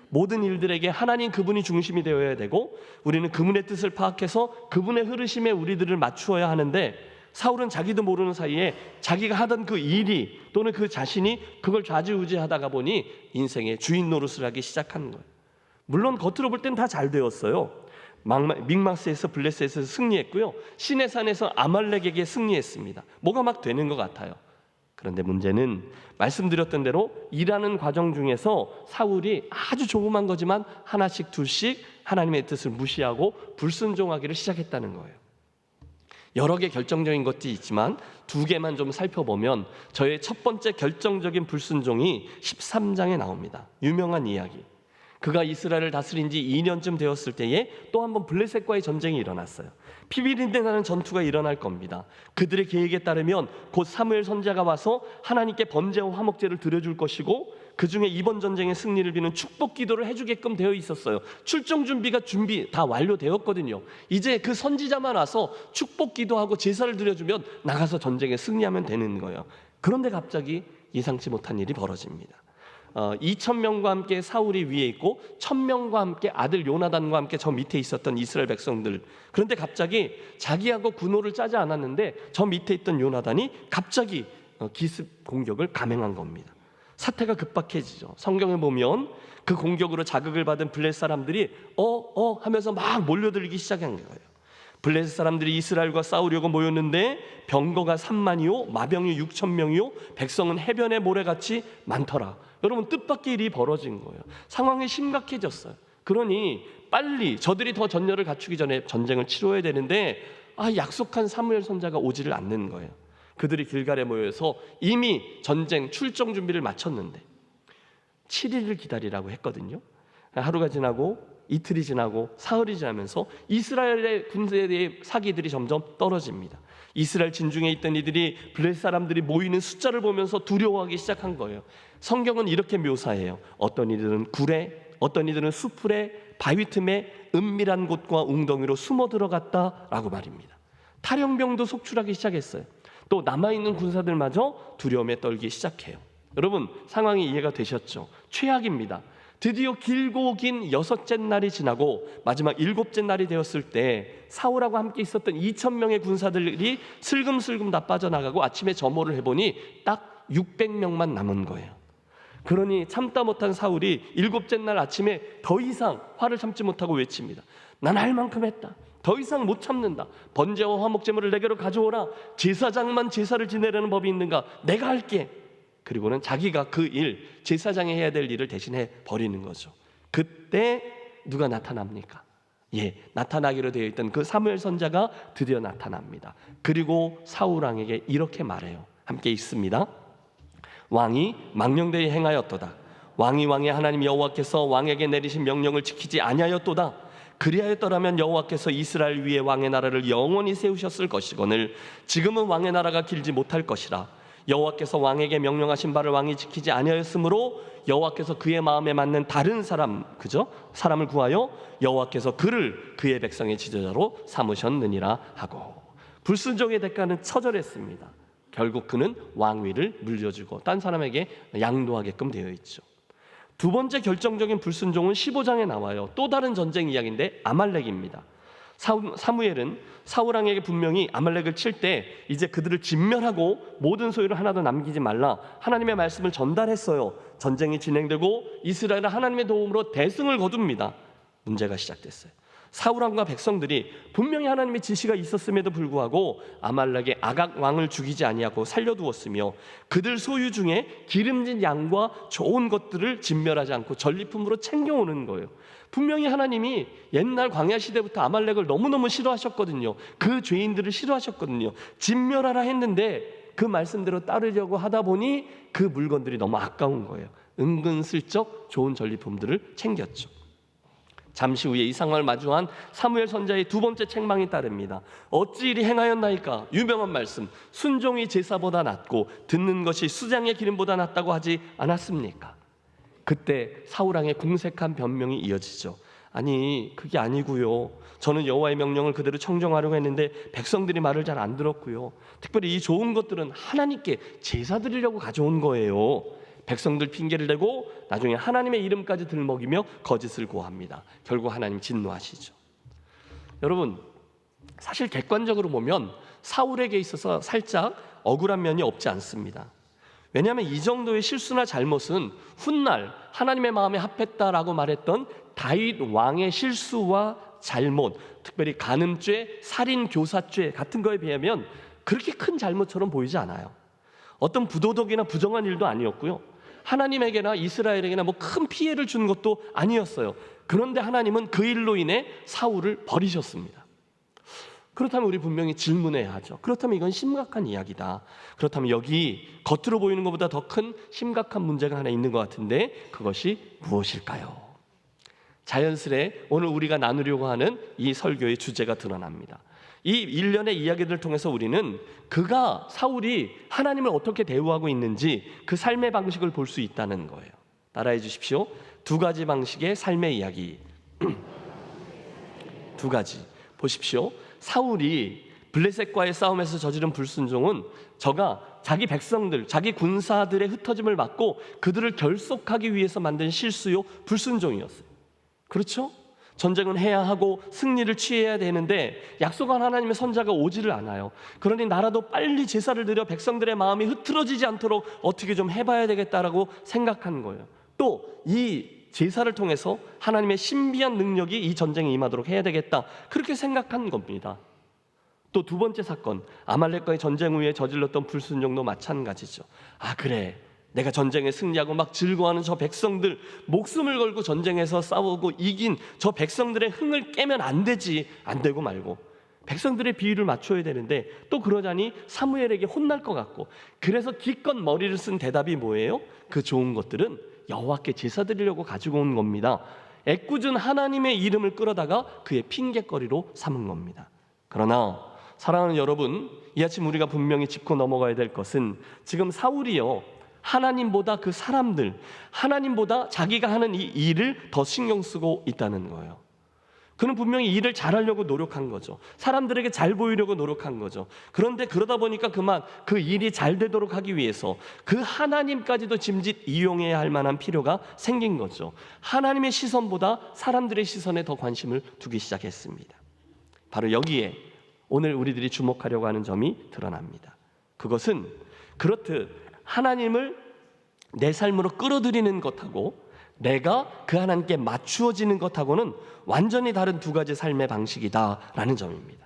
모든 일들에게 하나님 그분이 중심이 되어야 되고 우리는 그분의 뜻을 파악해서 그분의 흐르심에 우리들을 맞추어야 하는데 사울은 자기도 모르는 사이에 자기가 하던 그 일이 또는 그 자신이 그걸 좌지우지하다가 보니 인생의 주인 노릇을 하기 시작한 거예요. 물론 겉으로 볼 땐 다 잘 되었어요. 믹마스에서 블레셋에서 승리했고요. 시내산에서 아말렉에게 승리했습니다. 뭐가 막 되는 것 같아요. 그런데 문제는 말씀드렸던 대로 일하는 과정 중에서 사울이 아주 조그만 거지만 하나씩 둘씩 하나님의 뜻을 무시하고 불순종하기를 시작했다는 거예요. 여러 개 결정적인 것들이 있지만 두 개만 좀 살펴보면 저의 첫 번째 결정적인 불순종이 13장에 나옵니다. 유명한 이야기. 그가 이스라엘을 다스린 지 2년쯤 되었을 때에 또 한 번 블레셋과의 전쟁이 일어났어요. 피비린내 나는 전투가 일어날 겁니다. 그들의 계획에 따르면 곧 사무엘 선지자가 와서 하나님께 번제와 화목제를 드려줄 것이고 그 중에 이번 전쟁의 승리를 비는 축복 기도를 해주게끔 되어 있었어요. 출정 준비가 다 완료되었거든요. 이제 그 선지자만 와서 축복 기도하고 제사를 드려주면 나가서 전쟁에 승리하면 되는 거예요. 그런데 갑자기 예상치 못한 일이 벌어집니다. 2,000명과 함께 사울이 위에 있고 1,000명과 함께 아들 요나단과 함께 저 밑에 있었던 이스라엘 백성들. 그런데 갑자기 자기하고 군호를 짜지 않았는데 저 밑에 있던 요나단이 갑자기 기습 공격을 감행한 겁니다. 사태가 급박해지죠. 성경을 보면 그 공격으로 자극을 받은 블레셋 사람들이 하면서 막 몰려들기 시작한 거예요. 블레셋 사람들이 이스라엘과 싸우려고 모였는데 병거가 3만이요 마병이 6,000명이요 백성은 해변의 모래같이 많더라. 여러분 뜻밖의 일이 벌어진 거예요. 상황이 심각해졌어요. 그러니 빨리 저들이 더 전열을 갖추기 전에 전쟁을 치러야 되는데 약속한 사무엘 선지자가 오지를 않는 거예요. 그들이 길갈에 모여서 이미 전쟁 출정 준비를 마쳤는데 7일을 기다리라고 했거든요. 하루가 지나고 이틀이 지나고 사흘이 지나면서 이스라엘의 군대의 사기들이 점점 떨어집니다. 이스라엘 진중에 있던 이들이 블레셋 사람들이 모이는 숫자를 보면서 두려워하기 시작한 거예요. 성경은 이렇게 묘사해요. 어떤 이들은 굴에, 어떤 이들은 수풀에, 바위 틈에 은밀한 곳과 웅덩이로 숨어 들어갔다라고 말입니다. 탈영병도 속출하기 시작했어요. 또 남아있는 군사들마저 두려움에 떨기 시작해요. 여러분 상황이 이해가 되셨죠? 최악입니다. 드디어 길고 긴 6째 날이 지나고 마지막 7째 날이 되었을 때 사울하고 함께 있었던 2,000명의 군사들이 슬금슬금 다 빠져나가고 아침에 점호를 해보니 딱 600명만 남은 거예요. 그러니 참다 못한 사울이 7째 날 아침에 더 이상 화를 참지 못하고 외칩니다. 난 할 만큼 했다. 더 이상 못 참는다. 번제와 화목제물을 내게로 가져오라. 제사장만 제사를 지내려는 법이 있는가? 내가 할게. 그리고는 자기가 그 일, 제사장이 해야 될 일을 대신해 버리는 거죠. 그때 누가 나타납니까? 나타나기로 되어 있던 그 사무엘 선지자가 드디어 나타납니다. 그리고 사울 왕에게 이렇게 말해요. 함께 읽습니다. 왕이 망령되이 행하였도다. 왕이 왕의 하나님 여호와께서 왕에게 내리신 명령을 지키지 아니하였도다. 그리하였더라면 여호와께서 이스라엘 위에 왕의 나라를 영원히 세우셨을 것이거늘 지금은 왕의 나라가 길지 못할 것이라. 여호와께서 왕에게 명령하신 바를 왕이 지키지 아니하였으므로 여호와께서 그의 마음에 맞는 다른 사람을 구하여 여호와께서 그를 그의 백성의 지도자로 삼으셨느니라 하고 불순종의 대가는 처절했습니다. 결국 그는 왕위를 물려주고 딴 사람에게 양도하게끔 되어 있죠. 두 번째 결정적인 불순종은 15장에 나와요. 또 다른 전쟁 이야기인데 아말렉입니다. 사무엘은 사울 왕에게 분명히 아말렉을 칠 때 이제 그들을 진멸하고 모든 소유를 하나도 남기지 말라 하나님의 말씀을 전달했어요. 전쟁이 진행되고 이스라엘은 하나님의 도움으로 대승을 거둡니다. 문제가 시작됐어요. 사울 왕과 백성들이 분명히 하나님의 지시가 있었음에도 불구하고 아말렉의 아각 왕을 죽이지 아니하고 살려두었으며 그들 소유 중에 기름진 양과 좋은 것들을 진멸하지 않고 전리품으로 챙겨오는 거예요. 분명히 하나님이 옛날 광야 시대부터 아말렉을 너무너무 싫어하셨거든요. 그 죄인들을 싫어하셨거든요. 진멸하라 했는데 그 말씀대로 따르려고 하다 보니 그 물건들이 너무 아까운 거예요. 은근슬쩍 좋은 전리품들을 챙겼죠. 잠시 후에 이 상황을 마주한 사무엘 선지자의 두 번째 책망이 따릅니다. 어찌 이리 행하였나이까? 유명한 말씀. 순종이 제사보다 낫고 듣는 것이 수장의 기름보다 낫다고 하지 않았습니까? 그때 사울 왕의 궁색한 변명이 이어지죠. 아니 그게 아니고요. 저는 여호와의 명령을 그대로 청정하려고 했는데 백성들이 말을 잘 안 들었고요. 특별히 이 좋은 것들은 하나님께 제사 드리려고 가져온 거예요. 백성들 핑계를 대고 나중에 하나님의 이름까지 들먹이며 거짓을 고합니다. 결국 하나님 진노하시죠. 여러분, 사실 객관적으로 보면 사울에게 있어서 살짝 억울한 면이 없지 않습니다. 왜냐하면 이 정도의 실수나 잘못은 훗날 하나님의 마음에 합했다라고 말했던 다윗 왕의 실수와 잘못, 특별히 간음죄, 살인, 교사죄 같은 거에 비하면 그렇게 큰 잘못처럼 보이지 않아요. 어떤 부도덕이나 부정한 일도 아니었고요. 하나님에게나 이스라엘에게나 뭐 큰 피해를 준 것도 아니었어요. 그런데 하나님은 그 일로 인해 사울을 버리셨습니다. 그렇다면 우리 분명히 질문해야 하죠. 그렇다면 이건 심각한 이야기다. 그렇다면 여기 겉으로 보이는 것보다 더 큰 심각한 문제가 하나 있는 것 같은데 그것이 무엇일까요? 자연스레 오늘 우리가 나누려고 하는 이 설교의 주제가 드러납니다. 이 일련의 이야기들을 통해서 우리는 사울이 하나님을 어떻게 대우하고 있는지 그 삶의 방식을 볼 수 있다는 거예요. 따라해 주십시오. 두 가지 방식의 삶의 이야기. 두 가지. 보십시오. 사울이 블레셋과의 싸움에서 저지른 불순종은 저가 자기 백성들, 자기 군사들의 흩어짐을 막고 그들을 결속하기 위해서 만든 실수요 불순종이었어요. 그렇죠? 전쟁은 해야 하고 승리를 취해야 되는데 약속한 하나님의 선자가 오지를 않아요. 그러니 나라도 빨리 제사를 드려 백성들의 마음이 흐트러지지 않도록 어떻게 좀 해봐야 되겠다라고 생각한 거예요. 또 이 제사를 통해서 하나님의 신비한 능력이 이 전쟁에 임하도록 해야 되겠다, 그렇게 생각한 겁니다. 또 두 번째 사건, 아말렉과의 전쟁 후에 저질렀던 불순종도 마찬가지죠. 아 그래, 내가 전쟁에 승리하고 막 즐거워하는 저 백성들, 목숨을 걸고 전쟁에서 싸우고 이긴 저 백성들의 흥을 깨면 안 되지. 안 되고 말고 백성들의 비율을 맞춰야 되는데 또 그러자니 사무엘에게 혼날 것 같고, 그래서 기껏 머리를 쓴 대답이 뭐예요? 그 좋은 것들은 여호와께 제사 드리려고 가지고 온 겁니다. 애꿎은 하나님의 이름을 끌어다가 그의 핑계거리로 삼은 겁니다. 그러나 사랑하는 여러분, 이 아침 우리가 분명히 짚고 넘어가야 될 것은 지금 사울이요, 하나님보다 그 사람들, 하나님보다 자기가 하는 이 일을 더 신경 쓰고 있다는 거예요. 그는 분명히 일을 잘하려고 노력한 거죠. 사람들에게 잘 보이려고 노력한 거죠. 그런데 그러다 보니까 그만 그 일이 잘 되도록 하기 위해서 그 하나님까지도 짐짓 이용해야 할 만한 필요가 생긴 거죠. 하나님의 시선보다 사람들의 시선에 더 관심을 두기 시작했습니다. 바로 여기에 오늘 우리들이 주목하려고 하는 점이 드러납니다. 그것은 그렇듯 하나님을 내 삶으로 끌어들이는 것하고 내가 그 하나님께 맞추어지는 것하고는 완전히 다른 두 가지 삶의 방식이다라는 점입니다.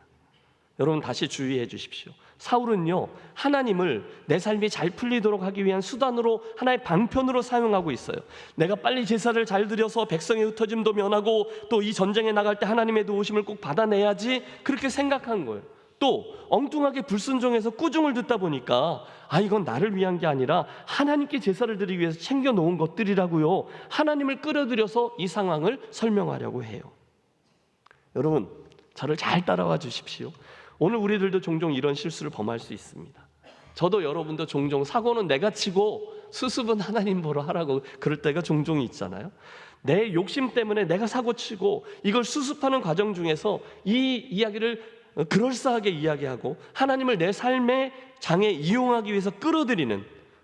여러분 다시 주의해 주십시오. 사울은요, 하나님을 내 삶이 잘 풀리도록 하기 위한 수단으로, 하나의 방편으로 사용하고 있어요. 내가 빨리 제사를 잘 드려서 백성의 흩어짐도 면하고 또 이 전쟁에 나갈 때 하나님의 도우심을 꼭 받아내야지, 그렇게 생각한 거예요. 또 엉뚱하게 불순종해서 꾸중을 듣다 보니까 이건 나를 위한 게 아니라 하나님께 제사를 드리기 위해서 챙겨놓은 것들이라고요, 하나님을 끌어들여서 이 상황을 설명하려고 해요. 여러분 저를 잘 따라와 주십시오. 오늘 우리들도 종종 이런 실수를 범할 수 있습니다. 저도 여러분도 종종 사고는 내가 치고 수습은 하나님 보러 하라고 그럴 때가 종종 있잖아요. 내 욕심 때문에 내가 사고 치고 이걸 수습하는 과정 중에서 이 이야기를 그럴싸하게 이야기하고 하나님을 내 삶의 장에 이용하기 위해서 끌어들이는,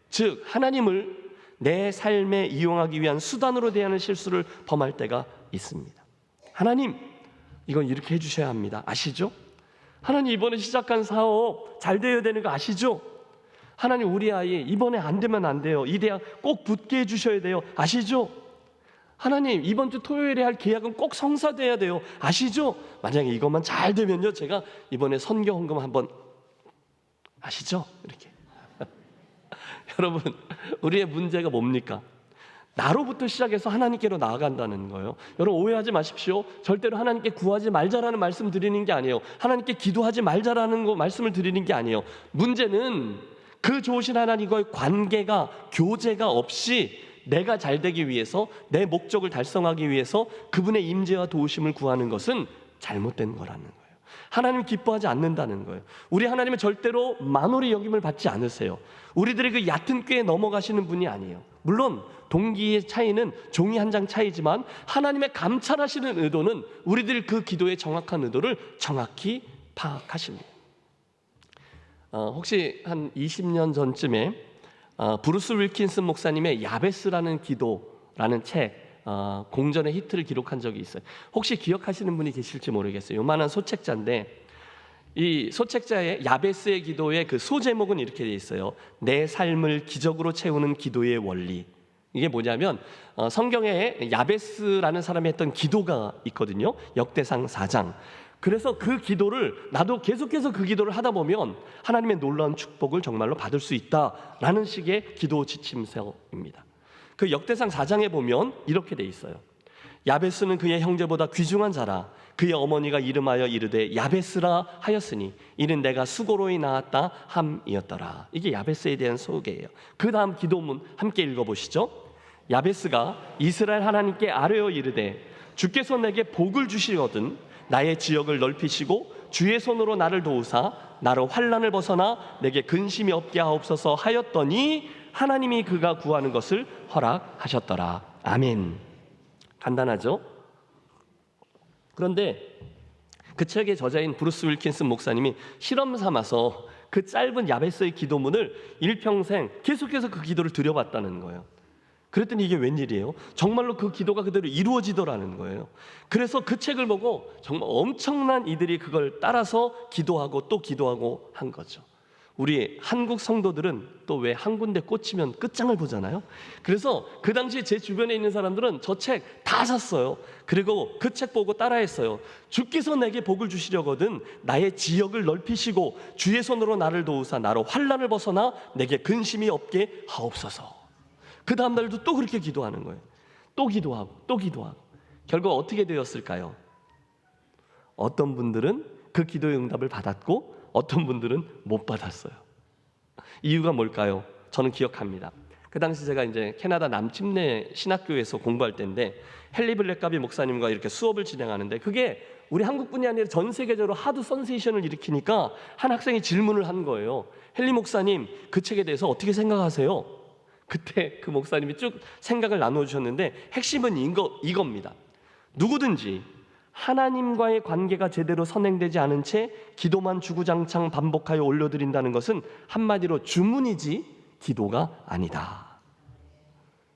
즉 하나님을 내 삶에 이용하기 위한 수단으로 대하는 실수를 범할 때가 있습니다. 하나님, 이건 이렇게 해주셔야 합니다. 아시죠? 하나님, 이번에 시작한 사업 잘 되어야 되는 거 아시죠? 하나님, 우리 아이 이번에 안 되면 안 돼요. 이 대학 꼭 붙게 해주셔야 돼요. 아시죠? 하나님, 이번 주 토요일에 할 계약은 꼭 성사돼야 돼요. 아시죠? 만약에 이것만 잘 되면요, 제가 이번에 선교 헌금 한번, 아시죠? 이렇게. 여러분, 우리의 문제가 뭡니까? 나로부터 시작해서 하나님께로 나아간다는 거예요. 여러분 오해하지 마십시오. 절대로 하나님께 구하지 말자라는 말씀 드리는 게 아니에요. 하나님께 기도하지 말자라는 거 말씀을 드리는 게 아니에요. 문제는 그 좋으신 하나님과의 관계가, 교제가 없이 내가 잘 되기 위해서, 내 목적을 달성하기 위해서 그분의 임재와 도우심을 구하는 것은 잘못된 거라는 거예요. 하나님 기뻐하지 않는다는 거예요. 우리 하나님은 절대로 만홀히 여김을 받지 않으세요. 우리들의 그 얕은 꾀에 넘어가시는 분이 아니에요. 물론 동기의 차이는 종이 한 장 차이지만 하나님의 감찰하시는 의도는 우리들 그 기도의 정확한 의도를 정확히 파악하십니다. 혹시 한 20년 전쯤에 브루스 윌킨슨 목사님의 야베스라는 기도라는 책 공전의 히트를 기록한 적이 있어요. 혹시 기억하시는 분이 계실지 모르겠어요. 요만한 소책자인데 이 소책자의 야베스의 기도의 그 소제목은 이렇게 돼 있어요. 내 삶을 기적으로 채우는 기도의 원리. 이게 뭐냐면 성경에 야베스라는 사람이 했던 기도가 있거든요. 역대상 4장. 그래서 그 기도를 나도 계속해서 그 기도를 하다 보면 하나님의 놀라운 축복을 정말로 받을 수 있다라는 식의 기도 지침서입니다. 그 역대상 4장에 보면 이렇게 돼 있어요. 야베스는 그의 형제보다 귀중한 자라. 그의 어머니가 이름하여 이르되 야베스라 하였으니 이는 내가 수고로이 낳았다 함이었더라. 이게 야베스에 대한 소개예요. 그 다음 기도문 함께 읽어보시죠. 야베스가 이스라엘 하나님께 아뢰어 이르되 주께서 내게 복을 주시거든 나의 지역을 넓히시고 주의 손으로 나를 도우사 나로 환난을 벗어나 내게 근심이 없게 하옵소서 하였더니 하나님이 그가 구하는 것을 허락하셨더라. 아멘. 간단하죠? 그런데 그 책의 저자인 브루스 윌킨슨 목사님이 실험 삼아서 그 짧은 야베스의 기도문을 일평생 계속해서 그 기도를 드려봤다는 거예요. 그랬더니 이게 웬일이에요? 정말로 그 기도가 그대로 이루어지더라는 거예요. 그래서 그 책을 보고 정말 엄청난 이들이 그걸 따라서 기도하고 또 기도하고 한 거죠. 우리 한국 성도들은 또 왜 한 군데 꽂히면 끝장을 보잖아요. 그래서 그 당시 제 주변에 있는 사람들은 저 책 다 샀어요. 그리고 그 책 보고 따라했어요. 주께서 내게 복을 주시려거든 나의 지역을 넓히시고 주의 손으로 나를 도우사 나로 환난을 벗어나 내게 근심이 없게 하옵소서. 그 다음 날도 또 그렇게 기도하는 거예요. 또 기도하고 또 기도하고. 결국 어떻게 되었을까요? 어떤 분들은 그 기도의 응답을 받았고 어떤 분들은 못 받았어요. 이유가 뭘까요? 저는 기억합니다. 그 당시 제가 이제 캐나다 남침내 신학교에서 공부할 때인데 헨리 블랙가비 목사님과 이렇게 수업을 진행하는데 그게 우리 한국뿐이 아니라 전 세계적으로 하도 센세이션을 일으키니까 한 학생이 질문을 한 거예요. 헨리 목사님, 그 책에 대해서 어떻게 생각하세요? 그때 그 목사님이 쭉 생각을 나눠주셨는데 핵심은 이겁니다. 누구든지 하나님과의 관계가 제대로 선행되지 않은 채 기도만 주구장창 반복하여 올려드린다는 것은 한마디로 주문이지 기도가 아니다.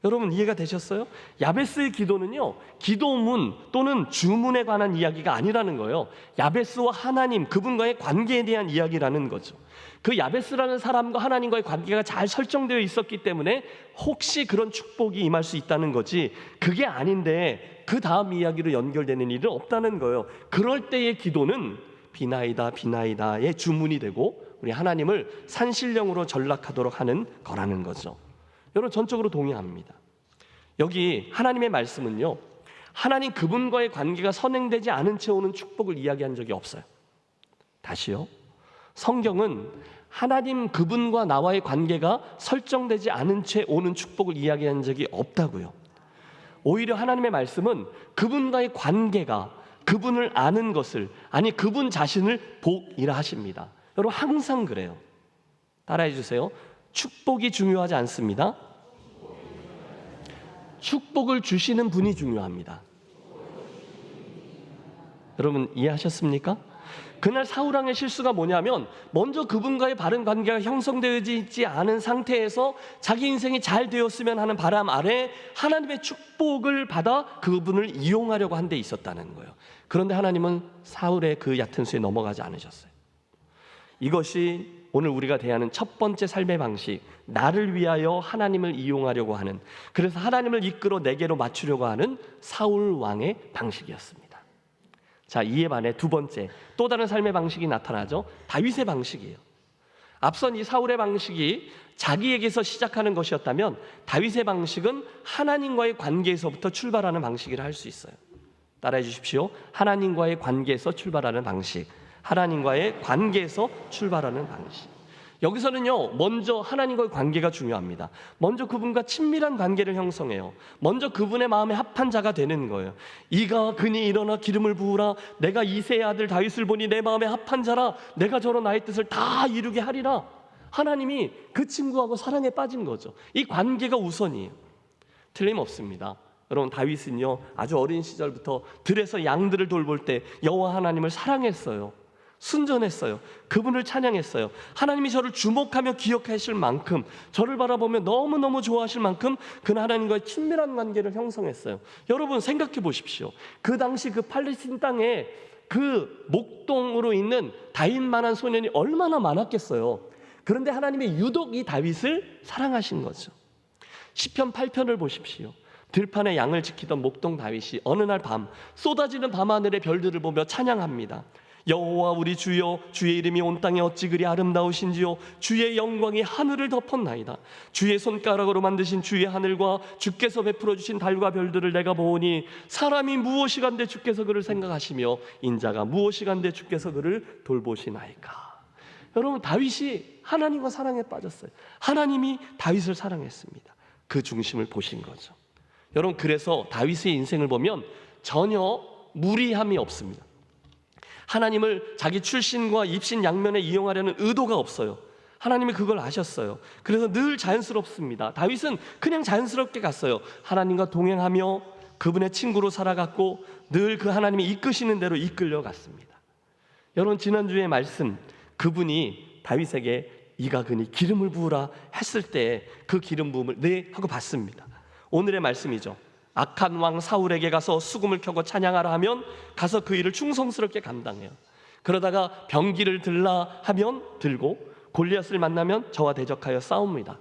여러분 이해가 되셨어요? 야베스의 기도는요 기도문 또는 주문에 관한 이야기가 아니라는 거예요. 야베스와 하나님 그분과의 관계에 대한 이야기라는 거죠. 그 야베스라는 사람과 하나님과의 관계가 잘 설정되어 있었기 때문에 혹시 그런 축복이 임할 수 있다는 거지 그게 아닌데 그 다음 이야기로 연결되는 일은 없다는 거예요. 그럴 때의 기도는 비나이다 비나이다의 주문이 되고 우리 하나님을 산신령으로 전락하도록 하는 거라는 거죠. 여러분 전적으로 동의합니다. 여기 하나님의 말씀은요 하나님 그분과의 관계가 선행되지 않은 채 오는 축복을 이야기한 적이 없어요. 다시요. 성경은 하나님 그분과 나와의 관계가 설정되지 않은 채 오는 축복을 이야기한 적이 없다고요. 오히려 하나님의 말씀은 그분과의 관계가 그분을 아는 것을 아니 그분 자신을 복이라 하십니다. 여러분 항상 그래요. 따라해 주세요. 축복이 중요하지 않습니다. 축복을 주시는 분이 중요합니다. 여러분 이해하셨습니까? 그날 사울왕의 실수가 뭐냐면 먼저 그분과의 바른 관계가 형성되어지지 않은 상태에서 자기 인생이 잘 되었으면 하는 바람 아래 하나님의 축복을 받아 그분을 이용하려고 한 데 있었다는 거예요. 그런데 하나님은 사울의 그 얕은 수에 넘어가지 않으셨어요. 이것이 오늘 우리가 대하는 첫 번째 삶의 방식, 나를 위하여 하나님을 이용하려고 하는, 그래서 하나님을 이끌어 내게로 맞추려고 하는 사울 왕의 방식이었습니다. 자, 이에 반해 두 번째 또 다른 삶의 방식이 나타나죠. 다윗의 방식이에요. 앞선 이 사울의 방식이 자기에게서 시작하는 것이었다면 다윗의 방식은 하나님과의 관계에서부터 출발하는 방식이라 할 수 있어요. 따라해 주십시오. 하나님과의 관계에서 출발하는 방식. 하나님과의 관계에서 출발하는 방식. 여기서는요 먼저 하나님과의 관계가 중요합니다. 먼저 그분과 친밀한 관계를 형성해요. 먼저 그분의 마음에 합한 자가 되는 거예요. 이가 그니 일어나 기름을 부으라. 내가 이새의 아들 다윗을 보니 내 마음에 합한 자라. 내가 저로 나의 뜻을 다 이루게 하리라. 하나님이 그 친구하고 사랑에 빠진 거죠. 이 관계가 우선이에요. 틀림없습니다. 여러분, 다윗은요 아주 어린 시절부터 들에서 양들을 돌볼 때 여호와 하나님을 사랑했어요. 순전했어요. 그분을 찬양했어요. 하나님이 저를 주목하며 기억하실 만큼, 저를 바라보며 너무너무 좋아하실 만큼 그 하나님과의 친밀한 관계를 형성했어요. 여러분 생각해 보십시오. 그 당시 그 팔레스틴 땅에 그 목동으로 있는 다윗만한 소년이 얼마나 많았겠어요. 그런데 하나님이 유독 이 다윗을 사랑하신 거죠. 시편 8편을 보십시오. 들판에 양을 지키던 목동 다윗이 어느 날 밤 쏟아지는 밤하늘의 별들을 보며 찬양합니다. 여호와 우리 주여, 주의 이름이 온 땅에 어찌 그리 아름다우신지요. 주의 영광이 하늘을 덮었나이다. 주의 손가락으로 만드신 주의 하늘과 주께서 베풀어 주신 달과 별들을 내가 보오니 사람이 무엇이간데 주께서 그를 생각하시며 인자가 무엇이간데 주께서 그를 돌보시나이까. 여러분, 다윗이 하나님과 사랑에 빠졌어요. 하나님이 다윗을 사랑했습니다. 그 중심을 보신 거죠. 여러분, 그래서 다윗의 인생을 보면 전혀 무리함이 없습니다. 하나님을 자기 출신과 입신 양면에 이용하려는 의도가 없어요. 하나님이 그걸 아셨어요. 그래서 늘 자연스럽습니다. 다윗은 그냥 자연스럽게 갔어요. 하나님과 동행하며 그분의 친구로 살아갔고 늘 그 하나님이 이끄시는 대로 이끌려갔습니다. 여러분, 지난주에 말씀, 그분이 다윗에게 이가 그니 기름을 부으라 했을 때 그 기름 부음을 네 하고 받습니다. 오늘의 말씀이죠. 악한 왕 사울에게 가서 수금을 켜고 찬양하라 하면 가서 그 일을 충성스럽게 감당해요. 그러다가 병기를 들라 하면 들고 골리앗을 만나면 저와 대적하여 싸웁니다.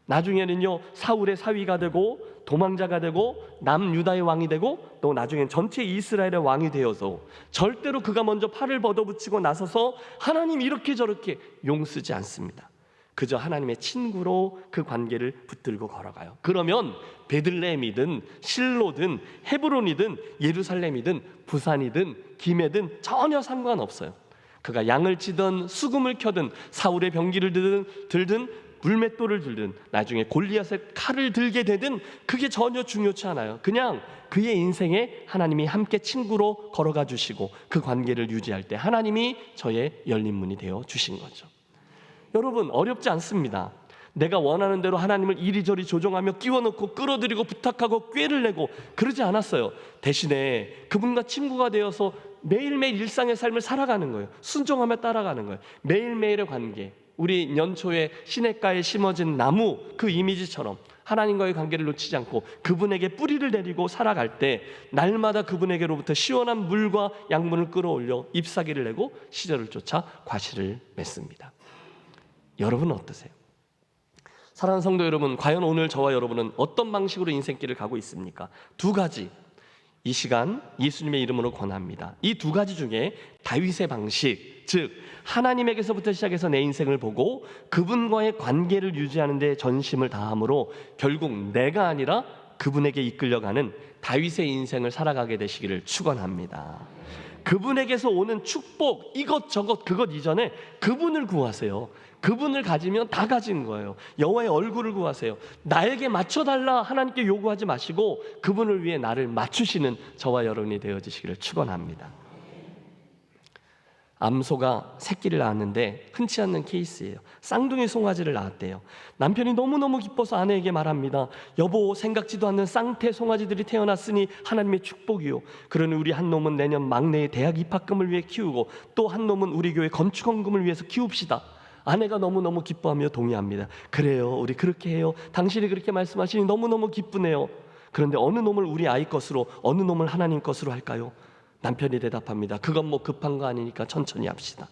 나중에는요 사울의 사위가 되고 도망자가 되고 남유다의 왕이 되고 또 나중엔 전체 이스라엘의 왕이 되어서 절대로 그가 먼저 팔을 벗어붙이고 나서서 하나님 이렇게 저렇게 용쓰지 않습니다. 그저 하나님의 친구로 그 관계를 붙들고 걸어가요. 그러면 베들레헴이든 실로든 헤브론이든 예루살렘이든 부산이든 김해든 전혀 상관없어요. 그가 양을 치든 수금을 켜든 사울의 병기를 들든 물맷돌을 들든 나중에 골리앗의 칼을 들게 되든 그게 전혀 중요치 않아요. 그냥 그의 인생에 하나님이 함께 친구로 걸어가 주시고 그 관계를 유지할 때 하나님이 저의 열린 문이 되어 주신 거죠. 여러분, 어렵지 않습니다. 내가 원하는 대로 하나님을 이리저리 조종하며 끼워넣고 끌어들이고 부탁하고 꾀를 내고 그러지 않았어요. 대신에 그분과 친구가 되어서 매일매일 일상의 삶을 살아가는 거예요. 순종하며 따라가는 거예요. 매일매일의 관계, 우리 연초에 시냇가에 심어진 나무 그 이미지처럼 하나님과의 관계를 놓치지 않고 그분에게 뿌리를 내리고 살아갈 때 날마다 그분에게로부터 시원한 물과 양분을 끌어올려 잎사귀를 내고 시절을 쫓아 과실을 맺습니다. 여러분은 어떠세요? 사랑하는 성도 여러분, 과연 오늘 저와 여러분은 어떤 방식으로 인생길을 가고 있습니까? 두 가지, 이 시간 예수님의 이름으로 권합니다. 이 두 가지 중에 다윗의 방식, 즉 하나님에게서부터 시작해서 내 인생을 보고 그분과의 관계를 유지하는 데 전심을 다함으로 결국 내가 아니라 그분에게 이끌려가는 다윗의 인생을 살아가게 되시기를 축원합니다. 그분에게서 오는 축복, 이것저것 그것 이전에 그분을 구하세요. 그분을 가지면 다 가진 거예요. 여호와의 얼굴을 구하세요. 나에게 맞춰달라 하나님께 요구하지 마시고 그분을 위해 나를 맞추시는 저와 여러분이 되어지시기를 축원합니다. 암소가 새끼를 낳았는데 흔치 않는 케이스예요. 쌍둥이 송아지를 낳았대요. 남편이 너무너무 기뻐서 아내에게 말합니다. 여보, 생각지도 않는 쌍태 송아지들이 태어났으니 하나님의 축복이요. 그러니 우리 한 놈은 내년 막내의 대학 입학금을 위해 키우고 또 한 놈은 우리 교회 건축헌금을 위해서 키웁시다. 아내가 너무너무 기뻐하며 동의합니다. 그래요, 우리 그렇게 해요. 당신이 그렇게 말씀하시니 너무너무 기쁘네요. 그런데 어느 놈을 우리 아이 것으로, 어느 놈을 하나님 것으로 할까요? 남편이 대답합니다. 그건 뭐 급한 거 아니니까 천천히 합시다.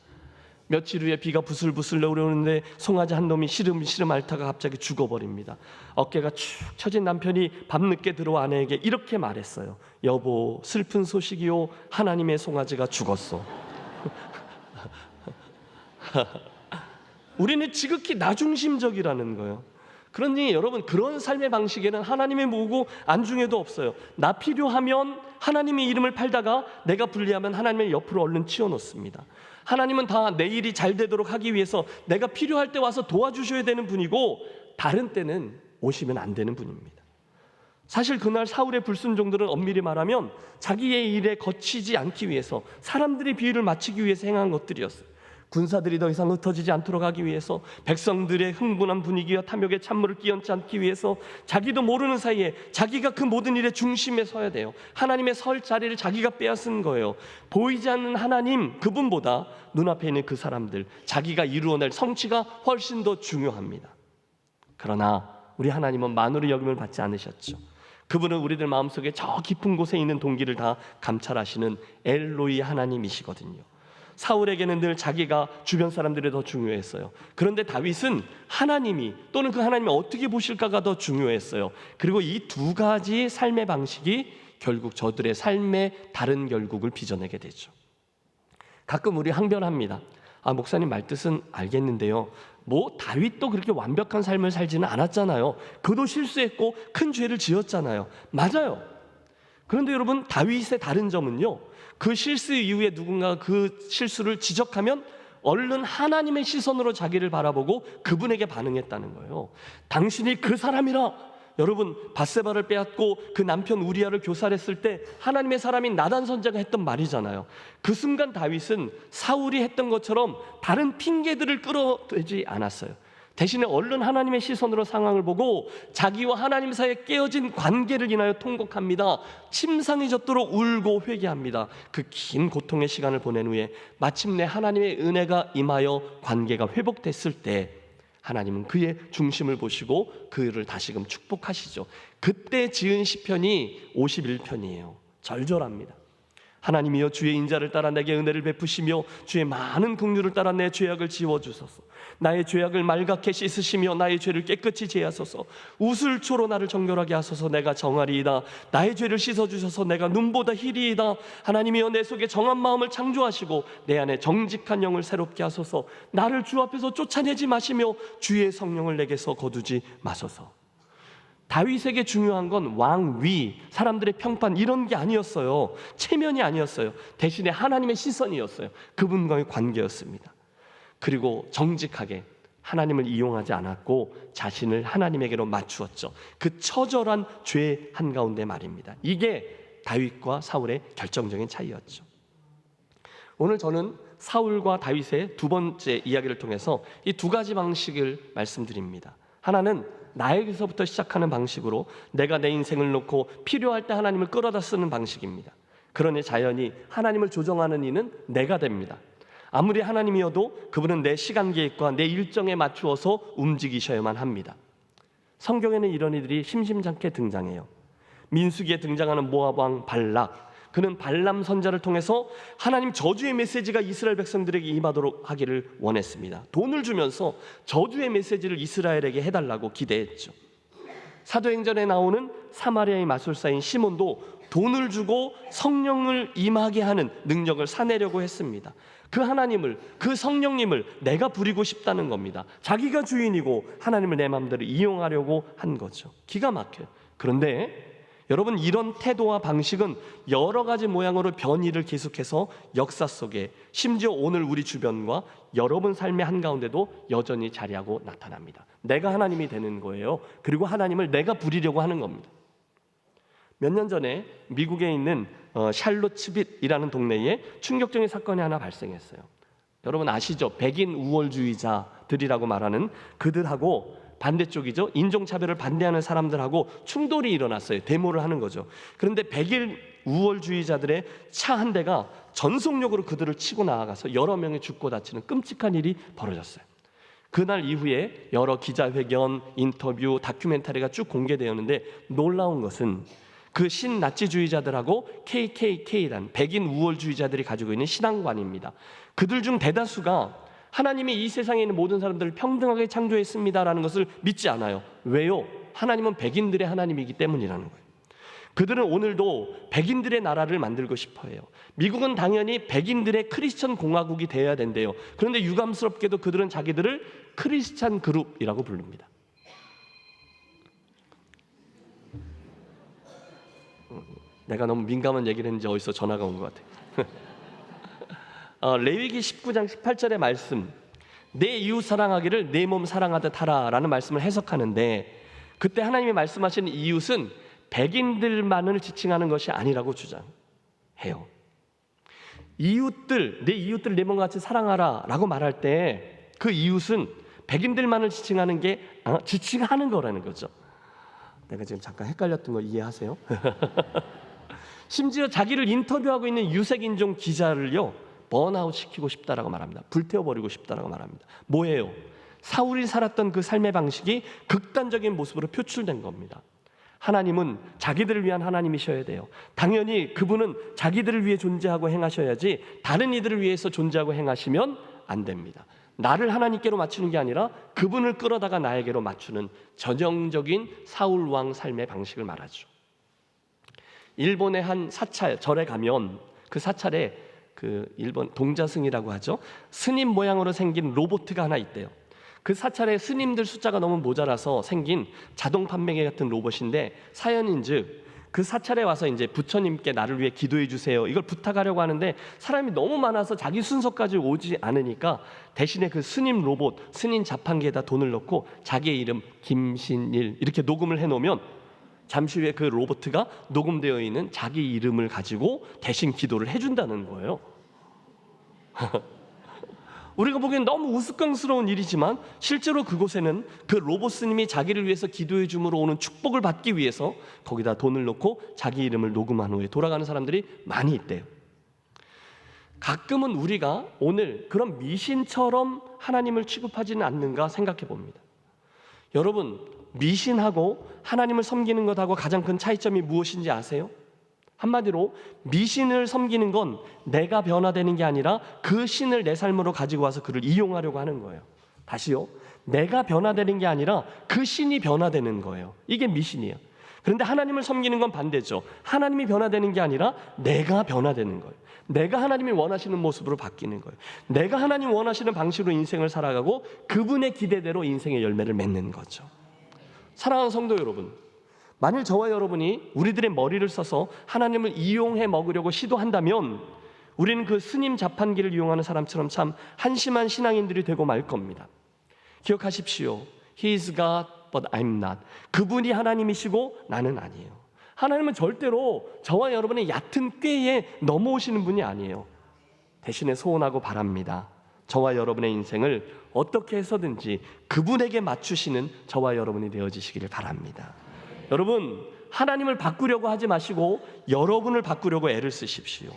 며칠 후에 비가 부슬부슬 내려오는데 송아지 한 놈이 시름시름 앓다가 갑자기 죽어버립니다. 어깨가 축 처진 남편이 밤늦게 들어와 아내에게 이렇게 말했어요. 여보, 슬픈 소식이요. 하나님의 송아지가 죽었어. 우리는 지극히 나중심적이라는 거예요. 그러니 여러분, 그런 삶의 방식에는 하나님의 모으고 안중에도 없어요. 나 필요하면 하나님의 이름을 팔다가 내가 불리하면 하나님의 옆으로 얼른 치워놓습니다. 하나님은 다 내 일이 잘 되도록 하기 위해서 내가 필요할 때 와서 도와주셔야 되는 분이고 다른 때는 오시면 안 되는 분입니다. 사실 그날 사울의 불순종들은 엄밀히 말하면 자기의 일에 거치지 않기 위해서 사람들의 비위를 맞추기 위해서 행한 것들이었어요. 군사들이 더 이상 흩어지지 않도록 하기 위해서, 백성들의 흥분한 분위기와 탐욕의 찬물을 끼얹지 않기 위해서 자기도 모르는 사이에 자기가 그 모든 일의 중심에 서야 돼요. 하나님의 설 자리를 자기가 빼앗은 거예요. 보이지 않는 하나님, 그분보다 눈앞에 있는 그 사람들, 자기가 이루어낼 성취가 훨씬 더 중요합니다. 그러나 우리 하나님은 만우를 여김을 받지 않으셨죠. 그분은 우리들 마음속에 저 깊은 곳에 있는 동기를 다 감찰하시는 엘로이 하나님이시거든요. 사울에게는 늘 자기가 주변 사람들이 더 중요했어요. 그런데 다윗은 하나님이, 또는 그 하나님이 어떻게 보실까가 더 중요했어요. 그리고 이 두 가지 삶의 방식이 결국 저들의 삶의 다른 결국을 빚어내게 되죠. 가끔 우리 항변합니다. 목사님 말 뜻은 알겠는데요, 다윗도 그렇게 완벽한 삶을 살지는 않았잖아요. 그도 실수했고 큰 죄를 지었잖아요. 맞아요. 그런데 여러분, 다윗의 다른 점은요, 그 실수 이후에 누군가 그 실수를 지적하면 얼른 하나님의 시선으로 자기를 바라보고 그분에게 반응했다는 거예요. 당신이 그 사람이라. 여러분, 밧세바를 빼앗고 그 남편 우리아를 교살했을 때 하나님의 사람인 나단 선지자가 했던 말이잖아요. 그 순간 다윗은 사울이 했던 것처럼 다른 핑계들을 끌어대지 않았어요. 대신에 얼른 하나님의 시선으로 상황을 보고 자기와 하나님 사이에 깨어진 관계를 인하여 통곡합니다. 침상이 젖도록 울고 회개합니다. 그 긴 고통의 시간을 보낸 후에 마침내 하나님의 은혜가 임하여 관계가 회복됐을 때 하나님은 그의 중심을 보시고 그를 다시금 축복하시죠. 그때 지은 시편이 51편이에요. 절절합니다. 하나님이여, 주의 인자를 따라 내게 은혜를 베푸시며 주의 많은 긍휼을 따라 내 죄악을 지워주소서. 나의 죄악을 말갛게 씻으시며 나의 죄를 깨끗이 제하소서. 우슬초로 나를 정결하게 하소서. 내가 정하리이다. 나의 죄를 씻어주셔서 내가 눈보다 희리이다. 하나님이여, 내 속에 정한 마음을 창조하시고 내 안에 정직한 영을 새롭게 하소서. 나를 주 앞에서 쫓아내지 마시며 주의 성령을 내게서 거두지 마소서. 다윗에게 중요한 건 왕위, 사람들의 평판, 이런 게 아니었어요. 체면이 아니었어요. 대신에 하나님의 시선이었어요. 그분과의 관계였습니다. 그리고 정직하게 하나님을 이용하지 않았고 자신을 하나님에게로 맞추었죠. 그 처절한 죄 한가운데 말입니다. 이게 다윗과 사울의 결정적인 차이였죠. 오늘 저는 사울과 다윗의 두 번째 이야기를 통해서 이 두 가지 방식을 말씀드립니다. 하나는 나에게서부터 시작하는 방식으로 내가 내 인생을 놓고 필요할 때 하나님을 끌어다 쓰는 방식입니다. 그러니 자연히 하나님을 조정하는 이는 내가 됩니다. 아무리 하나님이어도 그분은 내 시간 계획과 내 일정에 맞추어서 움직이셔야만 합니다. 성경에는 이런 이들이 심심찮게 등장해요. 민수기에 등장하는 모압 왕 발락, 그는 발람 선자를 통해서 하나님 저주의 메시지가 이스라엘 백성들에게 임하도록 하기를 원했습니다. 돈을 주면서 저주의 메시지를 이스라엘에게 해달라고 기대했죠. 사도행전에 나오는 사마리아의 마술사인 시몬도 돈을 주고 성령을 임하게 하는 능력을 사내려고 했습니다. 그 하나님을, 그 성령님을 내가 부리고 싶다는 겁니다. 자기가 주인이고 하나님을 내 마음대로 이용하려고 한 거죠. 기가 막혀요. 그런데 여러분, 이런 태도와 방식은 여러 가지 모양으로 변이를 계속해서 역사 속에, 심지어 오늘 우리 주변과 여러분 삶의 한가운데도 여전히 자리하고 나타납니다. 내가 하나님이 되는 거예요. 그리고 하나님을 내가 부리려고 하는 겁니다. 몇 년 전에 미국에 있는 샬롯츠빗이라는 동네에 충격적인 사건이 하나 발생했어요. 여러분 아시죠? 백인 우월주의자들이라고 말하는 그들하고 반대쪽이죠. 인종차별을 반대하는 사람들하고 충돌이 일어났어요. 데모를 하는 거죠. 그런데 백인 우월주의자들의 차 한 대가 전속력으로 그들을 치고 나아가서 여러 명이 죽고 다치는 끔찍한 일이 벌어졌어요. 그날 이후에 여러 기자회견, 인터뷰, 다큐멘터리가 쭉 공개되었는데 놀라운 것은 그 신나치주의자들하고 KKK라는 백인 우월주의자들이 가지고 있는 신앙관입니다. 그들 중 대다수가 하나님이 이 세상에 있는 모든 사람들을 평등하게 창조했습니다라는 것을 믿지 않아요. 왜요? 하나님은 백인들의 하나님이기 때문이라는 거예요. 그들은 오늘도 백인들의 나라를 만들고 싶어 해요. 미국은 당연히 백인들의 크리스천 공화국이 되어야 된대요. 그런데 유감스럽게도 그들은 자기들을 크리스찬 그룹이라고 부릅니다. 내가 너무 민감한 얘기를 했는지 어디서 전화가 온 것 같아요. 레위기 19장 18절의 말씀, 내 이웃 사랑하기를 내 몸 사랑하듯 하라라는 말씀을 해석하는데, 그때 하나님이 말씀하시는 이웃은 백인들만을 지칭하는 것이 아니라고 주장해요. 이웃들, 내 이웃들 내 몸과 같이 사랑하라 라고 말할 때 그 이웃은 백인들만을 지칭하는 거라는 거죠. 내가 지금 잠깐 헷갈렸던 거 이해하세요? 심지어 자기를 인터뷰하고 있는 유색인종 기자를요 번아웃 시키고 싶다라고 말합니다. 불태워버리고 싶다라고 말합니다. 뭐예요? 사울이 살았던 그 삶의 방식이 극단적인 모습으로 표출된 겁니다. 하나님은 자기들을 위한 하나님이셔야 돼요. 당연히 그분은 자기들을 위해 존재하고 행하셔야지 다른 이들을 위해서 존재하고 행하시면 안 됩니다. 나를 하나님께로 맞추는 게 아니라 그분을 끌어다가 나에게로 맞추는 전형적인 사울 왕 삶의 방식을 말하죠. 일본의 한 사찰 절에 가면 그 사찰에 그 일본 동자승이라고 하죠. 스님 모양으로 생긴 로봇가 하나 있대요. 그 사찰에 스님들 숫자가 너무 모자라서 생긴 자동 판매기 같은 로봇인데 사연인즉 그 사찰에 와서 이제 부처님께 나를 위해 기도해 주세요. 이걸 부탁하려고 하는데 사람이 너무 많아서 자기 순서까지 오지 않으니까 대신에 그 스님 로봇, 스님 자판기에다 돈을 넣고 자기의 이름 김신일 이렇게 녹음을 해놓으면 잠시 후에 그 로봇가 녹음되어 있는 자기 이름을 가지고 대신 기도를 해준다는 거예요. 우리가 보기엔 너무 우스꽝스러운 일이지만 실제로 그곳에는 그 로봇 스님이 자기를 위해서 기도해 줌으로 오는 축복을 받기 위해서 거기다 돈을 넣고 자기 이름을 녹음한 후에 돌아가는 사람들이 많이 있대요. 가끔은 우리가 오늘 그런 미신처럼 하나님을 취급하지는 않는가 생각해 봅니다. 여러분, 미신하고 하나님을 섬기는 것하고 가장 큰 차이점이 무엇인지 아세요? 한마디로 미신을 섬기는 건 내가 변화되는 게 아니라 그 신을 내 삶으로 가지고 와서 그를 이용하려고 하는 거예요. 다시요. 내가 변화되는 게 아니라 그 신이 변화되는 거예요. 이게 미신이에요. 그런데 하나님을 섬기는 건 반대죠. 하나님이 변화되는 게 아니라 내가 변화되는 거예요. 내가 하나님이 원하시는 모습으로 바뀌는 거예요. 내가 하나님 원하시는 방식으로 인생을 살아가고 그분의 기대대로 인생의 열매를 맺는 거죠. 사랑하는 성도 여러분, 만일 저와 여러분이 우리들의 머리를 써서 하나님을 이용해 먹으려고 시도한다면 우리는 그 스님 자판기를 이용하는 사람처럼 참 한심한 신앙인들이 되고 말 겁니다. 기억하십시오. He is God, but I'm not. 그분이 하나님이시고 나는 아니에요. 하나님은 절대로 저와 여러분의 얕은 꾀에 넘어오시는 분이 아니에요. 대신에 소원하고 바랍니다. 저와 여러분의 인생을 어떻게 해서든지 그분에게 맞추시는 저와 여러분이 되어지시기를 바랍니다. 여러분, 하나님을 바꾸려고 하지 마시고 여러분을 바꾸려고 애를 쓰십시오.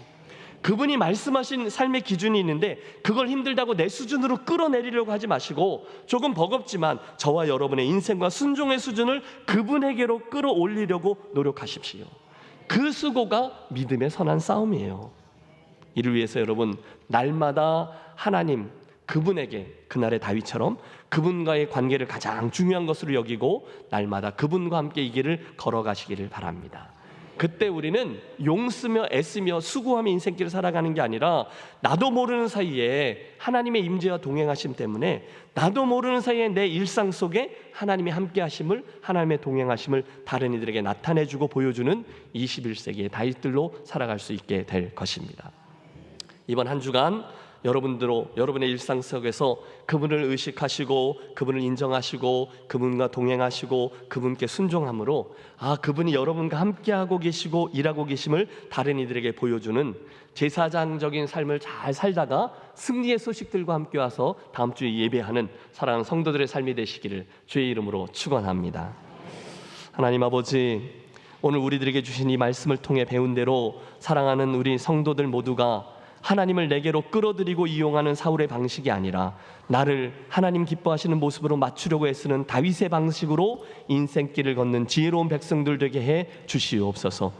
그분이 말씀하신 삶의 기준이 있는데 그걸 힘들다고 내 수준으로 끌어내리려고 하지 마시고 조금 버겁지만 저와 여러분의 인생과 순종의 수준을 그분에게로 끌어올리려고 노력하십시오. 그 수고가 믿음의 선한 싸움이에요. 이를 위해서 여러분, 날마다 하나님 그분에게 그날의 다윗처럼 그분과의 관계를 가장 중요한 것으로 여기고 날마다 그분과 함께 이 길을 걸어가시기를 바랍니다. 그때 우리는 용쓰며 애쓰며 수고하며 인생길을 살아가는 게 아니라 나도 모르는 사이에 하나님의 임재와 동행하심 때문에 나도 모르는 사이에 내 일상 속에 하나님의 함께 하심을, 하나님의 동행하심을 다른 이들에게 나타내주고 보여주는 21세기의 다윗들로 살아갈 수 있게 될 것입니다. 이번 한 주간 여러분의 일상 속에서 그분을 의식하시고 그분을 인정하시고 그분과 동행하시고 그분께 순종함으로 그분이 여러분과 함께하고 계시고 일하고 계심을 다른 이들에게 보여주는 제사장적인 삶을 잘 살다가 승리의 소식들과 함께 와서 다음 주에 예배하는 사랑하는 성도들의 삶이 되시기를 주의 이름으로 축원합니다. 하나님 아버지, 오늘 우리들에게 주신 이 말씀을 통해 배운 대로 사랑하는 우리 성도들 모두가 하나님을 내게로 끌어들이고 이용하는 사울의 방식이 아니라 나를 하나님 기뻐하시는 모습으로 맞추려고 애쓰는 다윗의 방식으로 인생길을 걷는 지혜로운 백성들 되게 해 주시옵소서.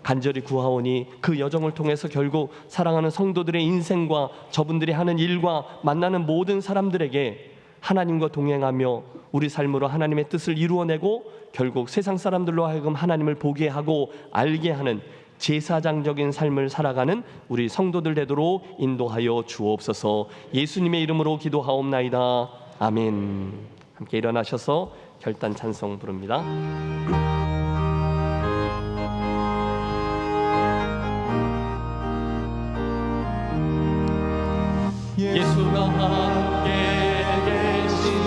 간절히 구하오니 그 여정을 통해서 결국 사랑하는 성도들의 인생과 저분들이 하는 일과 만나는 모든 사람들에게 하나님과 동행하며 우리 삶으로 하나님의 뜻을 이루어내고 결국 세상 사람들로 하여금 하나님을 보게 하고 알게 하는 제사장적인 삶을 살아가는 우리 성도들 되도록 인도하여 주옵소서. 예수님의 이름으로 기도하옵나이다. 아멘. 함께 일어나셔서 결단 찬송 부릅니다. 예수가 함께 계신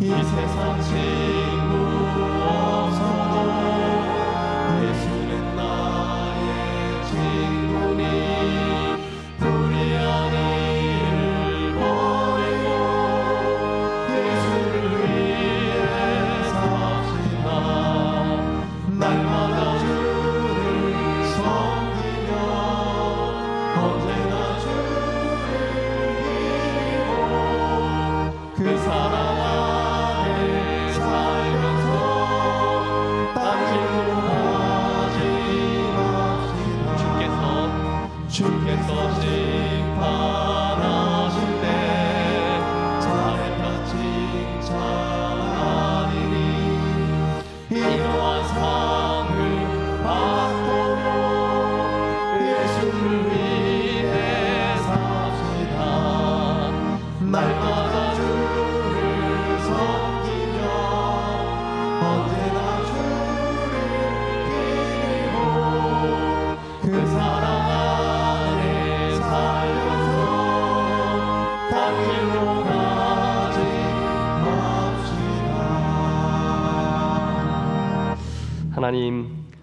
이 세상 친구 없어도 예수는 나의 친구니 불의한 일을 버리고 예수를 위해 삽시다. 날마다 주를 섬기며 언제나 주를 기리고 그 사랑 안에 살면서 딴 길로 가지 맙시다. 주께서 심판하실 때 잘했다 칭찬하리니 이러한 상을 받도록 예수를 위해 삽시다. 날마다 주를 섬기며 언제나 주를 기리고 그 사랑 안에 살면서 단 길로 가지 맙시다. 하나님,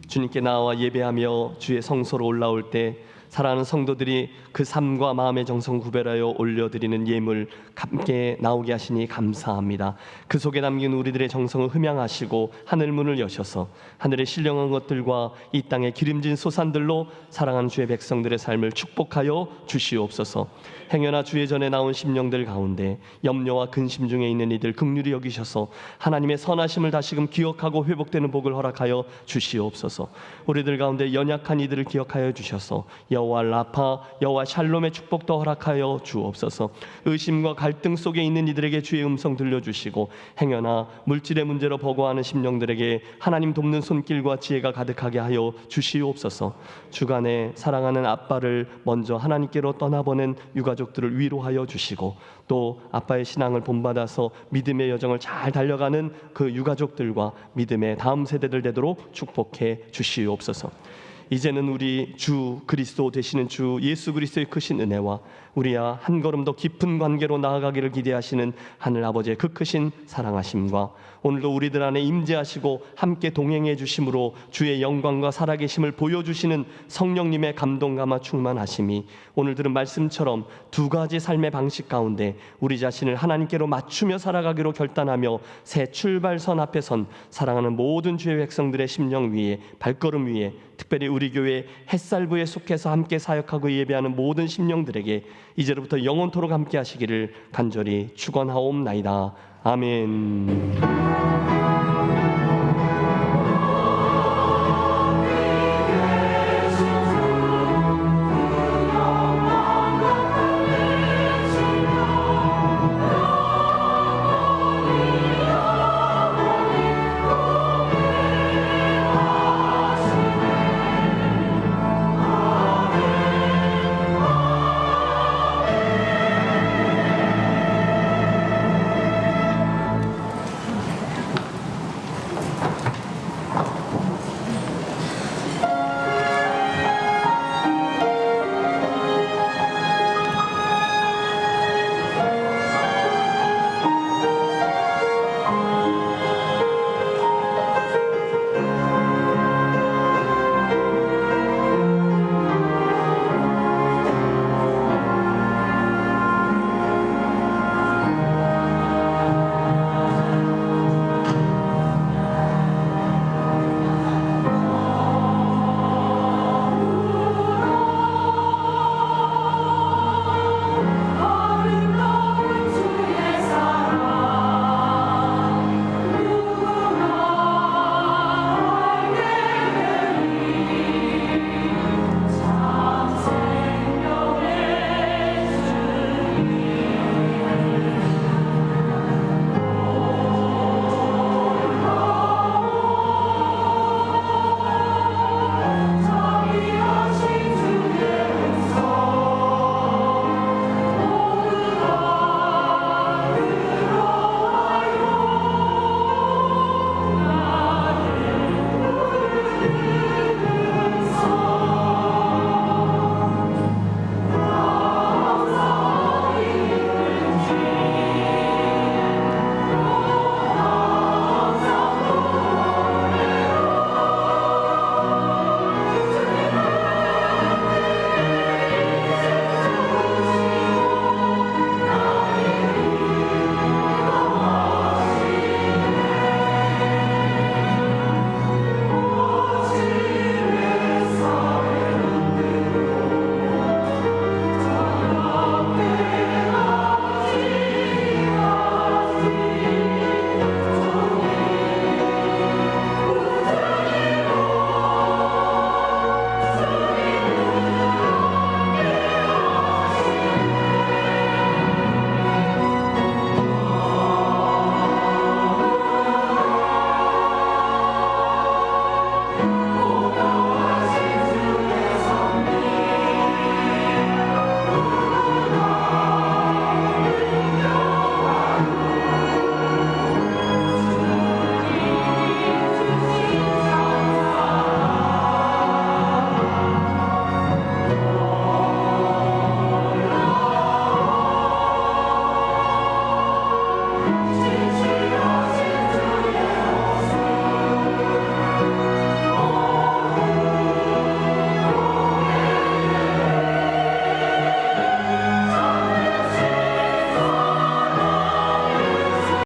주님께 나와 예배하며 주의 성소로 올라올 때 사랑하는 성도들이 그 삶과 마음의 정성 구별하여 올려드리는 예물 함께 나오게 하시니 감사합니다. 그 속에 담긴 우리들의 정성을 흠양하시고 하늘문을 여셔서 하늘의 신령한 것들과 이 땅의 기름진 소산들로 사랑하는 주의 백성들의 삶을 축복하여 주시옵소서. 행여나 주의 전에 나온 심령들 가운데 염려와 근심 중에 있는 이들 긍휼히 여기셔서 하나님의 선하심을 다시금 기억하고 회복되는 복을 허락하여 주시옵소서. 우리들 가운데 연약한 이들을 기억하여 주셔서 여호와 라파, 여호와 샬롬의 축복도 허락하여 주옵소서. 의심과 갈등 속에 있는 이들에게 주의 음성 들려주시고 행여나 물질의 문제로 버거워하는 심령들에게 하나님 돕는 손길과 지혜가 가득하게 하여 주시옵소서. 주간에 사랑하는 아빠를 먼저 하나님께로 떠나보낸 유가족들을 위로하여 주시고 또 아빠의 신앙을 본받아서 믿음의 여정을 잘 달려가는 그 유가족들과 믿음의 다음 세대들 되도록 축복해 주시옵소서. 이제는 우리 주 그리스도 되시는 주 예수 그리스도의 크신 은혜와 우리와 한 걸음 더 깊은 관계로 나아가기를 기대하시는 하늘 아버지의 그 크신 사랑하심과 오늘도 우리들 안에 임재하시고 함께 동행해 주심으로 주의 영광과 살아계심을 보여주시는 성령님의 감동감화 충만하심이 오늘 들은 말씀처럼 두 가지 삶의 방식 가운데 우리 자신을 하나님께로 맞추며 살아가기로 결단하며 새 출발선 앞에 선 사랑하는 모든 주의 백성들의 심령 위에 발걸음 위에 특별히 우리 교회 햇살부에 속해서 함께 사역하고 예배하는 모든 심령들에게 이제로부터 영원토록 함께 하시기를 간절히 축원하옵나이다. 아멘.